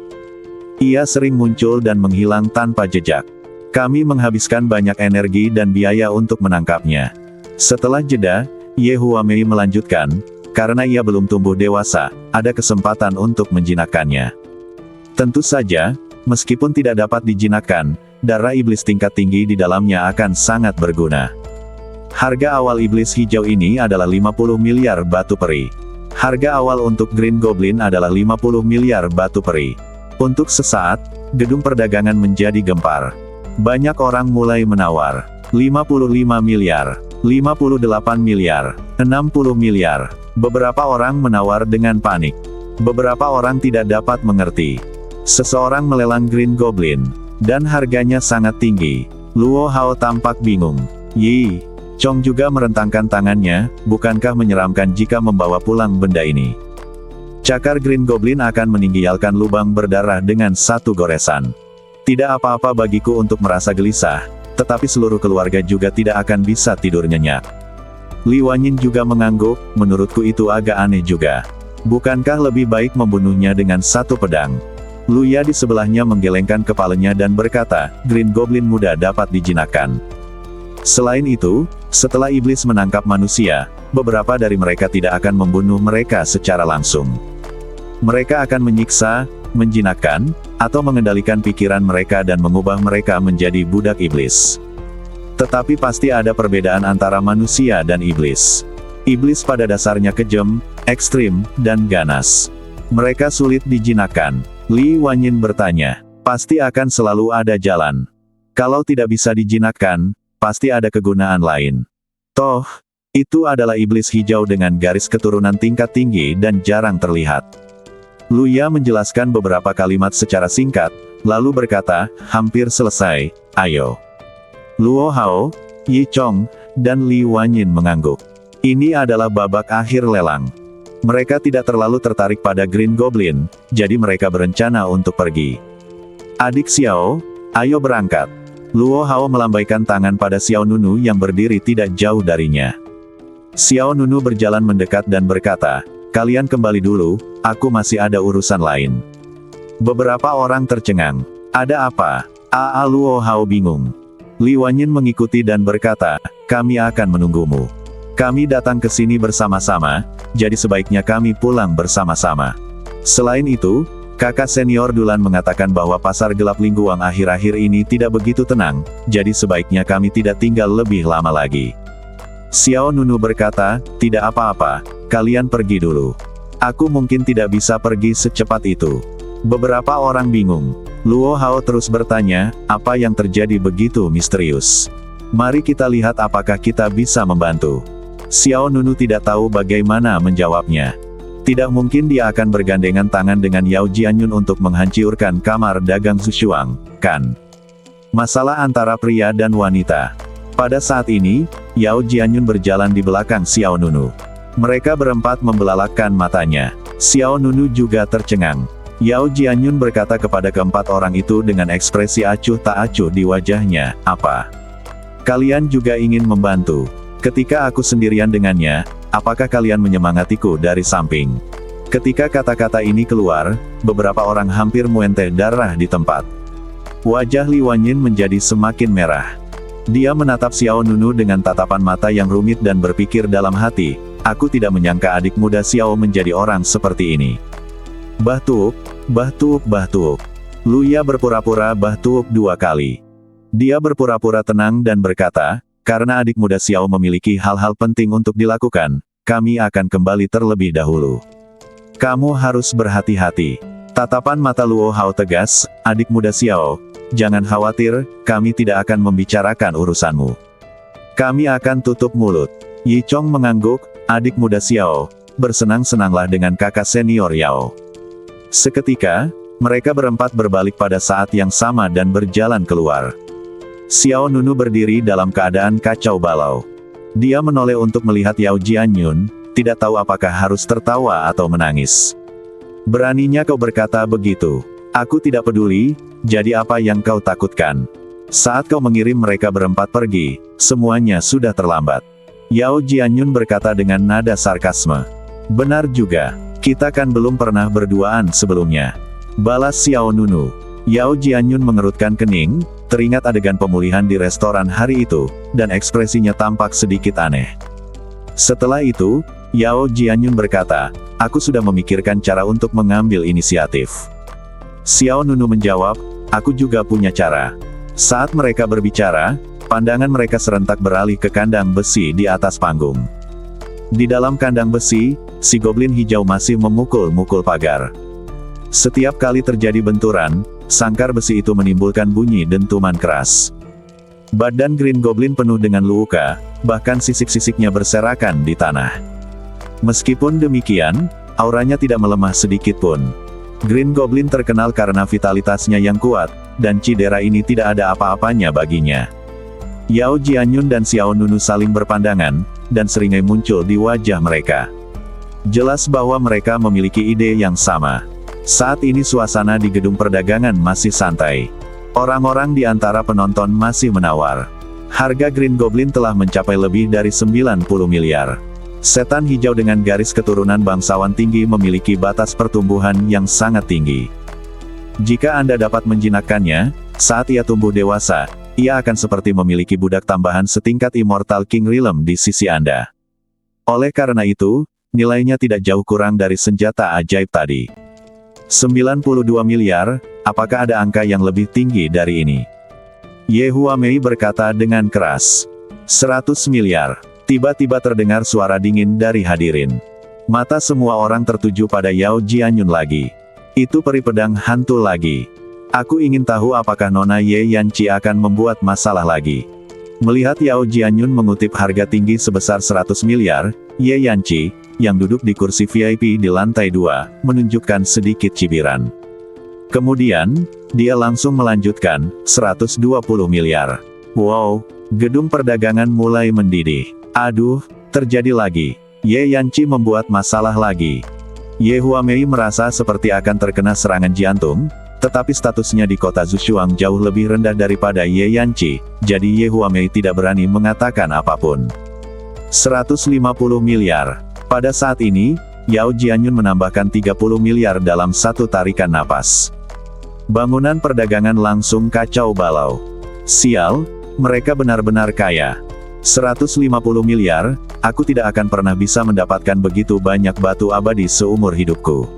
A: Ia sering muncul dan menghilang tanpa jejak. Kami menghabiskan banyak energi dan biaya untuk menangkapnya. Setelah jeda, Ye Huamei melanjutkan, karena ia belum tumbuh dewasa, ada kesempatan untuk menjinakkannya. Tentu saja, meskipun tidak dapat dijinakkan, darah iblis tingkat tinggi di dalamnya akan sangat berguna. Harga awal iblis hijau ini adalah 50 miliar batu peri. Harga awal untuk Green Goblin adalah 50 miliar batu peri. Untuk sesaat, gedung perdagangan menjadi gempar. Banyak orang mulai menawar. 55 miliar, 58 miliar, 60 miliar. Beberapa orang menawar dengan panik. Beberapa orang tidak dapat mengerti. Seseorang melelang Green Goblin, dan harganya sangat tinggi. Luo Hao tampak bingung. Yi Chong juga merentangkan tangannya, bukankah menyeramkan jika membawa pulang benda ini? Cakar Green Goblin akan meninggalkan lubang berdarah dengan satu goresan. Tidak apa-apa bagiku untuk merasa gelisah, tetapi seluruh keluarga juga tidak akan bisa tidur nyenyak. Li Wanyin juga mengangguk, menurutku itu agak aneh juga. Bukankah lebih baik membunuhnya dengan satu pedang? Luya di sebelahnya menggelengkan kepalanya dan berkata, Green Goblin muda dapat dijinakkan. Selain itu, setelah iblis menangkap manusia, beberapa dari mereka tidak akan membunuh mereka secara langsung. Mereka akan menyiksa, menjinakkan, atau mengendalikan pikiran mereka dan mengubah mereka menjadi budak iblis. Tetapi pasti ada perbedaan antara manusia dan iblis. Iblis pada dasarnya kejam, ekstrim, dan ganas. Mereka sulit dijinakkan. Li Wanyin bertanya, pasti akan selalu ada jalan. Kalau tidak bisa dijinakkan, pasti ada kegunaan lain. Toh, itu adalah iblis hijau dengan garis keturunan tingkat tinggi dan jarang terlihat. Luya menjelaskan beberapa kalimat secara singkat, lalu berkata, hampir selesai, ayo. Luo Hao, Yi Chong, dan Li Wanyin mengangguk. Ini adalah babak akhir lelang. Mereka tidak terlalu tertarik pada Green Goblin, jadi mereka berencana untuk pergi. Adik Xiao, ayo berangkat. Luo Hao melambaikan tangan pada Xiao Nunu yang berdiri tidak jauh darinya. Xiao Nunu berjalan mendekat dan berkata, kalian kembali dulu, aku masih ada urusan lain. Beberapa orang tercengang. Ada apa? Luo Hao bingung. Li Wanyin mengikuti dan berkata, kami akan menunggumu. Kami datang ke sini bersama-sama, jadi sebaiknya kami pulang bersama-sama. Selain itu, kakak senior Dulan mengatakan bahwa pasar gelap Lingguang akhir-akhir ini tidak begitu tenang, jadi sebaiknya kami tidak tinggal lebih lama lagi. Xiao Nunu berkata, tidak apa-apa, kalian pergi dulu. Aku mungkin tidak bisa pergi secepat itu. Beberapa orang bingung. Luo Hao terus bertanya, apa yang terjadi begitu misterius? Mari kita lihat apakah kita bisa membantu. Xiao Nunu tidak tahu bagaimana menjawabnya. Tidak mungkin dia akan bergandengan tangan dengan Yao Jianyun untuk menghancurkan kamar dagang Zushuang, kan? Masalah antara pria dan wanita. Pada saat ini, Yao Jianyun berjalan di belakang Xiao Nunu. Mereka berempat membelalakkan matanya. Xiao Nunu juga tercengang. Yao Jianyun berkata kepada keempat orang itu dengan ekspresi acuh tak acuh di wajahnya, apa? Kalian juga ingin membantu. Ketika aku sendirian dengannya, apakah kalian menyemangatiku dari samping? Ketika kata-kata ini keluar, beberapa orang hampir muentah darah di tempat. Wajah Li Wanyin menjadi semakin merah. Dia menatap Xiao Nunu dengan tatapan mata yang rumit dan berpikir dalam hati, aku tidak menyangka adik muda Xiao menjadi orang seperti ini. Bahtuuk, bahtuuk, bahtuuk. Luya berpura-pura bahtuuk 2 kali. Dia berpura-pura tenang dan berkata, karena adik muda Xiao memiliki hal-hal penting untuk dilakukan, kami akan kembali terlebih dahulu. Kamu harus berhati-hati. Tatapan mata Luo Hao tegas, adik muda Xiao, jangan khawatir, kami tidak akan membicarakan urusanmu. Kami akan tutup mulut. Yi Chong mengangguk, adik muda Xiao, bersenang-senanglah dengan kakak senior Yao. Seketika, mereka berempat berbalik pada saat yang sama dan berjalan keluar. Xiao Nunu berdiri dalam keadaan kacau balau. Dia menoleh untuk melihat Yao Jianyun, tidak tahu apakah harus tertawa atau menangis. Beraninya kau berkata begitu. Aku tidak peduli, jadi apa yang kau takutkan? Saat kau mengirim mereka berempat pergi, semuanya sudah terlambat. Yao Jianyun berkata dengan nada sarkasme. Benar juga, kita kan belum pernah berduaan sebelumnya. Balas Xiao Nunu. Yao Jianyun mengerutkan kening, teringat adegan pemulihan di restoran hari itu, dan ekspresinya tampak sedikit aneh. Setelah itu, Yao Jianyun berkata, aku sudah memikirkan cara untuk mengambil inisiatif. Xiao Nunu menjawab, aku juga punya cara. Saat mereka berbicara, pandangan mereka serentak beralih ke kandang besi di atas panggung. Di dalam kandang besi, si goblin hijau masih memukul-mukul pagar. Setiap kali terjadi benturan, sangkar besi itu menimbulkan bunyi dentuman keras. Badan Green Goblin penuh dengan luka, bahkan sisik-sisiknya berserakan di tanah. Meskipun demikian, auranya tidak melemah sedikit pun. Green Goblin terkenal karena vitalitasnya yang kuat, dan cedera ini tidak ada apa-apanya baginya. Yao Jianyun dan Xiao Nunu saling berpandangan, dan seringai muncul di wajah mereka. Jelas bahwa mereka memiliki ide yang sama. Saat ini suasana di gedung perdagangan masih santai. Orang-orang di antara penonton masih menawar. Harga Green Goblin telah mencapai lebih dari 90 miliar. Setan hijau dengan garis keturunan bangsawan tinggi memiliki batas pertumbuhan yang sangat tinggi. Jika Anda dapat menjinakkannya, saat ia tumbuh dewasa, ia akan seperti memiliki budak tambahan setingkat Immortal King Realm di sisi Anda. Oleh karena itu, nilainya tidak jauh kurang dari senjata ajaib tadi. 92 miliar, apakah ada angka yang lebih tinggi dari ini? Ye Huamei berkata dengan keras. 100 miliar. Tiba-tiba terdengar suara dingin dari hadirin. Mata semua orang tertuju pada Yao Jianyun lagi. Itu peri pedang hantu lagi. Aku ingin tahu apakah Nona Ye Yanci akan membuat masalah lagi. Melihat Yao Jianyun mengutip harga tinggi sebesar 100 miliar, Ye Yanci, yang duduk di kursi VIP di lantai 2, menunjukkan sedikit cibiran. Kemudian, dia langsung melanjutkan, 120 miliar. Wow, gedung perdagangan mulai mendidih. Aduh, terjadi lagi. Ye Yanci membuat masalah lagi. Ye Huamei merasa seperti akan terkena serangan jantung, tetapi statusnya di kota Zhuang jauh lebih rendah daripada Ye Yanci, jadi Ye Huamei tidak berani mengatakan apapun. 150 miliar. Pada saat ini, Yao Jianyun menambahkan 30 miliar dalam satu tarikan napas. Bangunan perdagangan langsung kacau balau. Sial, mereka benar-benar kaya. 150 miliar, aku tidak akan pernah bisa mendapatkan begitu banyak batu abadi seumur hidupku.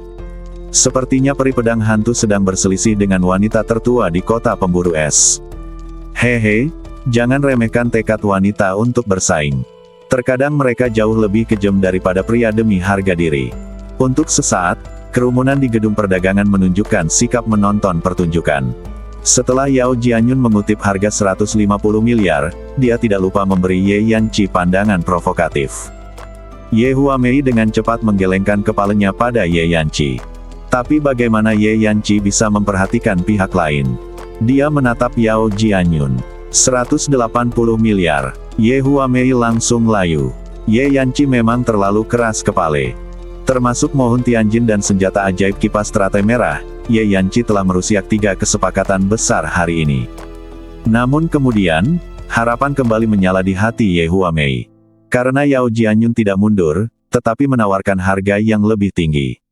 A: Sepertinya peri pedang hantu sedang berselisih dengan wanita tertua di kota pemburu es. Hehe, jangan remehkan tekad wanita untuk bersaing. Terkadang mereka jauh lebih kejam daripada pria demi harga diri. Untuk sesaat, kerumunan di gedung perdagangan menunjukkan sikap menonton pertunjukan. Setelah Yao Jianyun mengutip harga 150 miliar, dia tidak lupa memberi Ye Yanci pandangan provokatif. Ye Huamei dengan cepat menggelengkan kepalanya pada Ye Yanci. Tapi bagaimana Ye Yanci bisa memperhatikan pihak lain? Dia menatap Yao Jianyun. 180 miliar. Ye Huamei langsung layu. Ye Yanci memang terlalu keras kepala. Termasuk Mohun Tianjin dan senjata ajaib kipas teratai merah, Ye Yanci telah merusiak 3 kesepakatan besar hari ini. Namun kemudian, harapan kembali menyala di hati Ye Huamei. Karena Yao Jianyun tidak mundur, tetapi menawarkan harga yang lebih tinggi.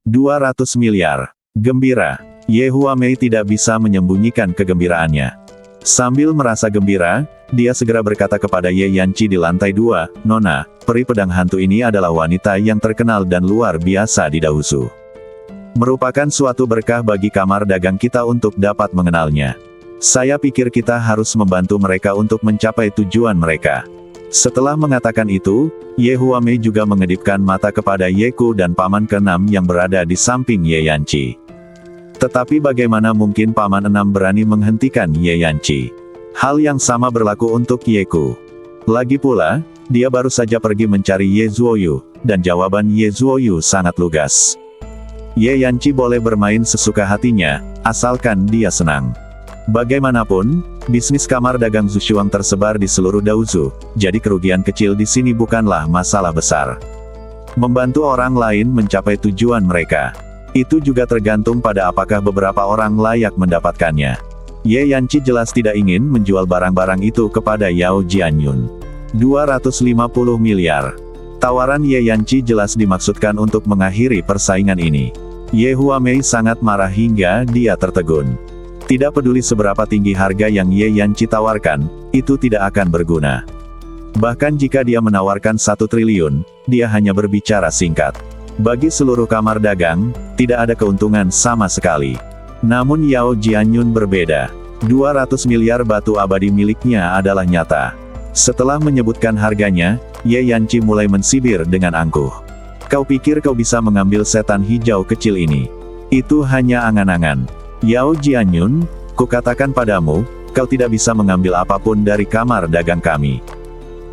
A: 200 miliar. Gembira. Ye Huamei tidak bisa menyembunyikan kegembiraannya. Sambil merasa gembira, dia segera berkata kepada Ye Yanci di lantai 2, Nona, peri pedang hantu ini adalah wanita yang terkenal dan luar biasa di Dahusu. Merupakan suatu berkah bagi kamar dagang kita untuk dapat mengenalnya. Saya pikir kita harus membantu mereka untuk mencapai tujuan mereka. Setelah mengatakan itu, Ye Huamei juga mengedipkan mata kepada Ye Ku dan paman ke-6 yang berada di samping Ye Yanci. Tetapi bagaimana mungkin paman 6 berani menghentikan Ye Yanci? Hal yang sama berlaku untuk Ye Ku. Lagi pula, dia baru saja pergi mencari Ye Zuoyu, dan jawaban Ye Zuoyu sangat lugas. Ye Yanci boleh bermain sesuka hatinya, asalkan dia senang. Bagaimanapun, bisnis kamar dagang Zhuang tersebar di seluruh Dahusu, jadi kerugian kecil di sini bukanlah masalah besar. Membantu orang lain mencapai tujuan mereka. Itu juga tergantung pada apakah beberapa orang layak mendapatkannya. Ye Yanci jelas tidak ingin menjual barang-barang itu kepada Yao Jianyun. 250 miliar. Tawaran Ye Yanci jelas dimaksudkan untuk mengakhiri persaingan ini. Ye Huamei sangat marah hingga dia tertegun. Tidak peduli seberapa tinggi harga yang Ye Yanci tawarkan, itu tidak akan berguna. Bahkan jika dia menawarkan 1 triliun, dia hanya berbicara singkat. Bagi seluruh kamar dagang, tidak ada keuntungan sama sekali. Namun Yao Jianyun berbeda. 200 miliar batu abadi miliknya adalah nyata. Setelah menyebutkan harganya, Ye Yanqi mulai mensibir dengan angkuh. Kau pikir kau bisa mengambil setan hijau kecil ini? Itu hanya angan-angan. Yao Jianyun, kukatakan padamu, kau tidak bisa mengambil apapun dari kamar dagang kami.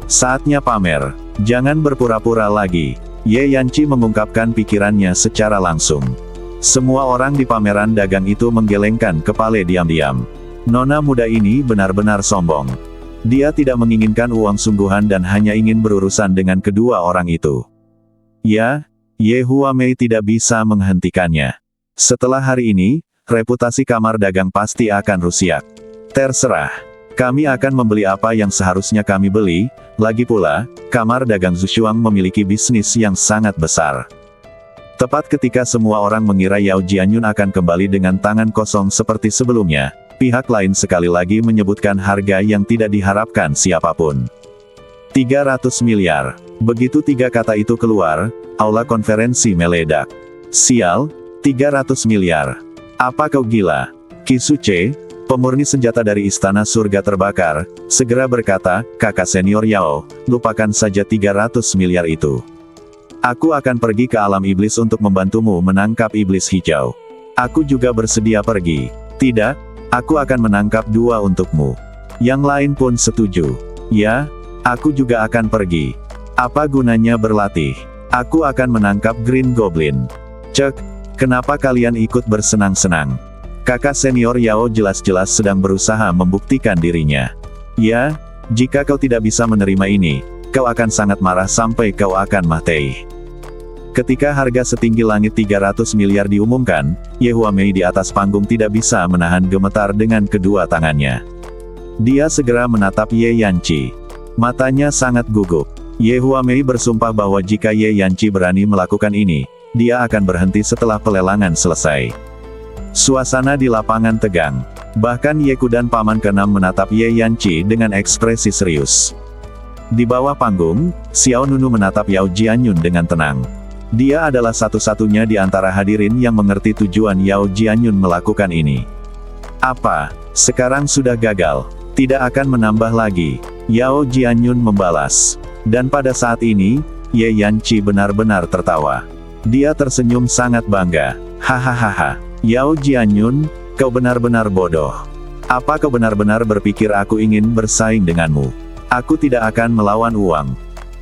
A: Saatnya pamer. Jangan berpura-pura lagi. Ye Yanqi mengungkapkan pikirannya secara langsung. Semua orang di pameran dagang itu menggelengkan kepala diam-diam. Nona muda ini benar-benar sombong. Dia tidak menginginkan uang sungguhan dan hanya ingin berurusan dengan kedua orang itu. Ya, Ye Huamei tidak bisa menghentikannya. Setelah hari ini, reputasi kamar dagang pasti akan rusak. Terserah. Kami akan membeli apa yang seharusnya kami beli, lagi pula, kamar dagang Zhuang memiliki bisnis yang sangat besar. Tepat ketika semua orang mengira Yao Jianyun akan kembali dengan tangan kosong seperti sebelumnya, pihak lain sekali lagi menyebutkan harga yang tidak diharapkan siapapun. 300 miliar. Begitu tiga kata itu keluar, aula konferensi meledak. Sial, 300 miliar. Apa kau gila? Kisuce, pemurni senjata dari Istana Surga Terbakar, segera berkata, kakak senior Yao, lupakan saja 300 miliar itu. Aku akan pergi ke alam iblis untuk membantumu menangkap iblis hijau. Aku juga bersedia pergi. Tidak, aku akan menangkap 2 untukmu. Yang lain pun setuju. Ya, aku juga akan pergi. Apa gunanya berlatih? Aku akan menangkap Green Goblin. Cek, kenapa kalian ikut bersenang-senang? Kakak senior Yao jelas-jelas sedang berusaha membuktikan dirinya. Ya, jika kau tidak bisa menerima ini, kau akan sangat marah sampai kau akan mati. Ketika harga setinggi langit 300 miliar diumumkan, Ye Huamei di atas panggung tidak bisa menahan gemetar dengan kedua tangannya. Dia segera menatap Ye Yanqi. Matanya sangat gugup. Ye Huamei bersumpah bahwa jika Ye Yanqi berani melakukan ini, dia akan berhenti setelah pelelangan selesai. Suasana di lapangan tegang. Bahkan Ye Ku dan Paman ke-6 menatap Ye Yanqi dengan ekspresi serius. Di bawah panggung, Xiao Nunu menatap Yao Jianyun dengan tenang. Dia adalah satu-satunya di antara hadirin yang mengerti tujuan Yao Jianyun melakukan ini. Apa? Sekarang sudah gagal. Tidak akan menambah lagi. Yao Jianyun membalas. Dan pada saat ini, Ye Yanqi benar-benar tertawa. Dia tersenyum sangat bangga. Hahaha. Yao Jianyun, kau benar-benar bodoh. Apa kau benar-benar berpikir aku ingin bersaing denganmu? Aku tidak akan melawan uang.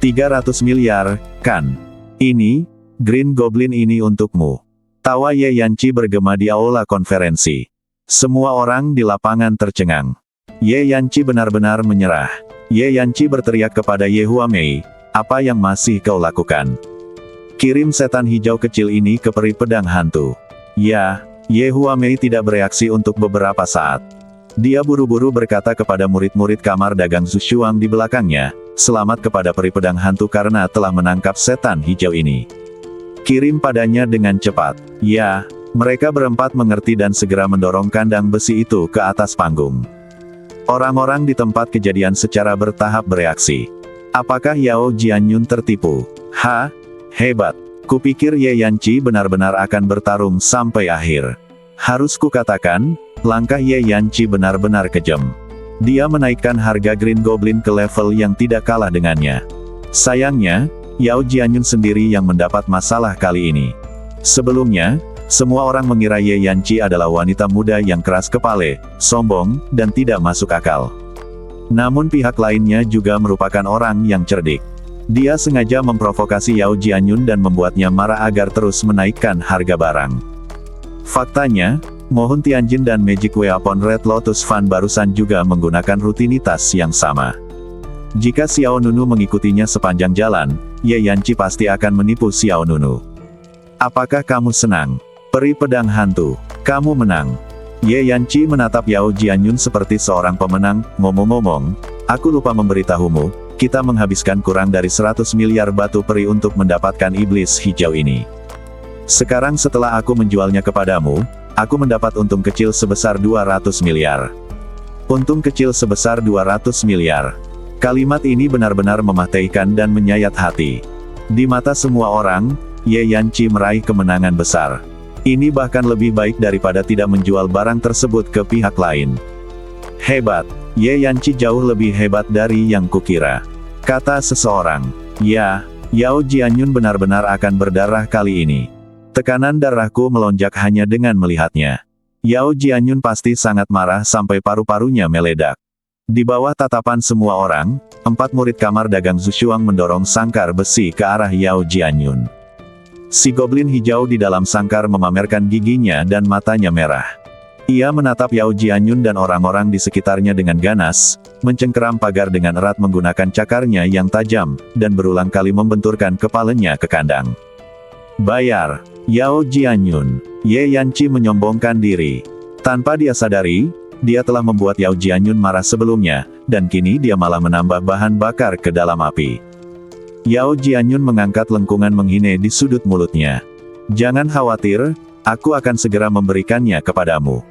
A: 300 miliar, kan? Ini, Green Goblin ini untukmu. Tawa Ye Yanqi bergema di aula konferensi. Semua orang di lapangan tercengang. Ye Yanqi benar-benar menyerah. Ye Yanqi berteriak kepada Ye Huamei, apa yang masih kau lakukan? Kirim setan hijau kecil ini ke peri pedang hantu. Ya, Ye Huamei tidak bereaksi untuk beberapa saat. Dia buru-buru berkata kepada murid-murid kamar dagang Zhuang di belakangnya, selamat kepada peri pedang hantu karena telah menangkap setan hijau ini. Kirim padanya dengan cepat. Ya, mereka berempat mengerti dan segera mendorong kandang besi itu ke atas panggung. Orang-orang di tempat kejadian secara bertahap bereaksi. Apakah Yao Jianyun tertipu? Hebat. Kupikir Ye Yanqi benar-benar akan bertarung sampai akhir. Harus kukatakan, langkah Ye Yanqi benar-benar kejam. Dia menaikkan harga Green Goblin ke level yang tidak kalah dengannya. Sayangnya, Yao Jianyun sendiri yang mendapat masalah kali ini. Sebelumnya, semua orang mengira Ye Yanqi adalah wanita muda yang keras kepala, sombong, dan tidak masuk akal. Namun pihak lainnya juga merupakan orang yang cerdik. Dia sengaja memprovokasi Yao Jianyun dan membuatnya marah agar terus menaikkan harga barang. Faktanya, Mohun Tianjin dan Magic Weapon Red Lotus Fan barusan juga menggunakan rutinitas yang sama. Jika Xiao Nunu mengikutinya sepanjang jalan, Ye Yanqi pasti akan menipu Xiao Nunu. Apakah kamu senang? Peri pedang hantu, kamu menang. Ye Yanqi menatap Yao Jianyun seperti seorang pemenang. Ngomong-ngomong, aku lupa memberitahumu, kita menghabiskan kurang dari 100 miliar batu peri untuk mendapatkan iblis hijau ini. Sekarang setelah aku menjualnya kepadamu, aku mendapat untung kecil sebesar 200 miliar. Untung kecil sebesar 200 miliar. Kalimat ini benar-benar mematahkan dan menyayat hati. Di mata semua orang, Ye Yanqi meraih kemenangan besar. Ini bahkan lebih baik daripada tidak menjual barang tersebut ke pihak lain. Hebat. Ye Yanqi jauh lebih hebat dari yang kukira. Kata seseorang. Ya, Yao Jianyun benar-benar akan berdarah kali ini. Tekanan darahku melonjak hanya dengan melihatnya. Yao Jianyun pasti sangat marah sampai paru-parunya meledak. Di bawah tatapan semua orang, 4 murid kamar dagang Zushuang mendorong sangkar besi ke arah Yao Jianyun. Si goblin hijau di dalam sangkar memamerkan giginya dan matanya merah. Ia menatap Yao Jianyun dan orang-orang di sekitarnya dengan ganas, mencengkeram pagar dengan erat menggunakan cakarnya yang tajam, dan berulang kali membenturkan kepalanya ke kandang. Bayar, Yao Jianyun. Ye Yanqi menyombongkan diri. Tanpa dia sadari, dia telah membuat Yao Jianyun marah sebelumnya, dan kini dia malah menambah bahan bakar ke dalam api. Yao Jianyun mengangkat lengkungan menghine di sudut mulutnya. Jangan khawatir, aku akan segera memberikannya kepadamu.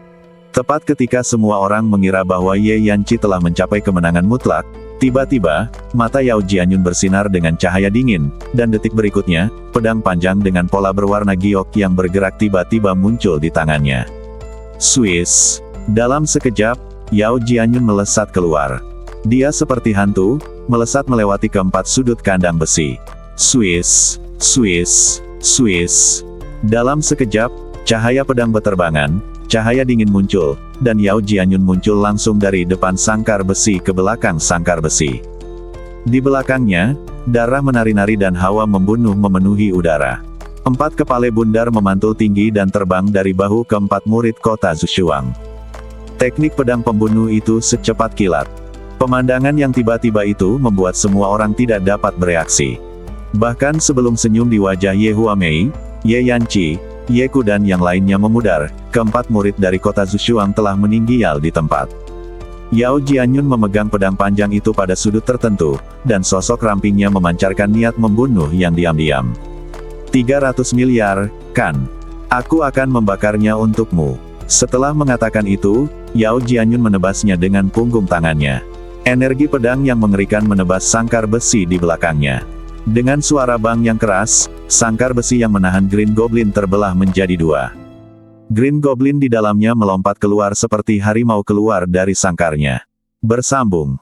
A: Tepat ketika semua orang mengira bahwa Ye Yanqi telah mencapai kemenangan mutlak, tiba-tiba, mata Yao Jianyun bersinar dengan cahaya dingin, dan detik berikutnya, pedang panjang dengan pola berwarna giok yang bergerak tiba-tiba muncul di tangannya. Swiss. Dalam sekejap, Yao Jianyun melesat keluar. Dia seperti hantu, melesat melewati keempat sudut kandang besi. Swiss, Swiss, Swiss. Dalam sekejap, cahaya pedang beterbangan, cahaya dingin muncul, dan Yao Jianyun muncul langsung dari depan sangkar besi ke belakang sangkar besi. Di belakangnya, darah menari-nari dan hawa membunuh memenuhi udara. 4 kepala bundar memantul tinggi dan terbang dari bahu keempat murid kota Zushuang. Teknik pedang pembunuh itu secepat kilat. Pemandangan yang tiba-tiba itu membuat semua orang tidak dapat bereaksi. Bahkan sebelum senyum di wajah Ye Huamei, Ye Yanqi, Ye Ku dan yang lainnya memudar, keempat murid dari kota Zushuang telah meninggal di tempat. Yao Jianyun memegang pedang panjang itu pada sudut tertentu, dan sosok rampingnya memancarkan niat membunuh yang diam-diam. 300 miliar, kan? Aku akan membakarnya untukmu. Setelah mengatakan itu, Yao Jianyun menebasnya dengan punggung tangannya. Energi pedang yang mengerikan menebas sangkar besi di belakangnya. Dengan suara bang yang keras, sangkar besi yang menahan Green Goblin terbelah menjadi 2. Green Goblin di dalamnya melompat keluar seperti harimau keluar dari sangkarnya. Bersambung.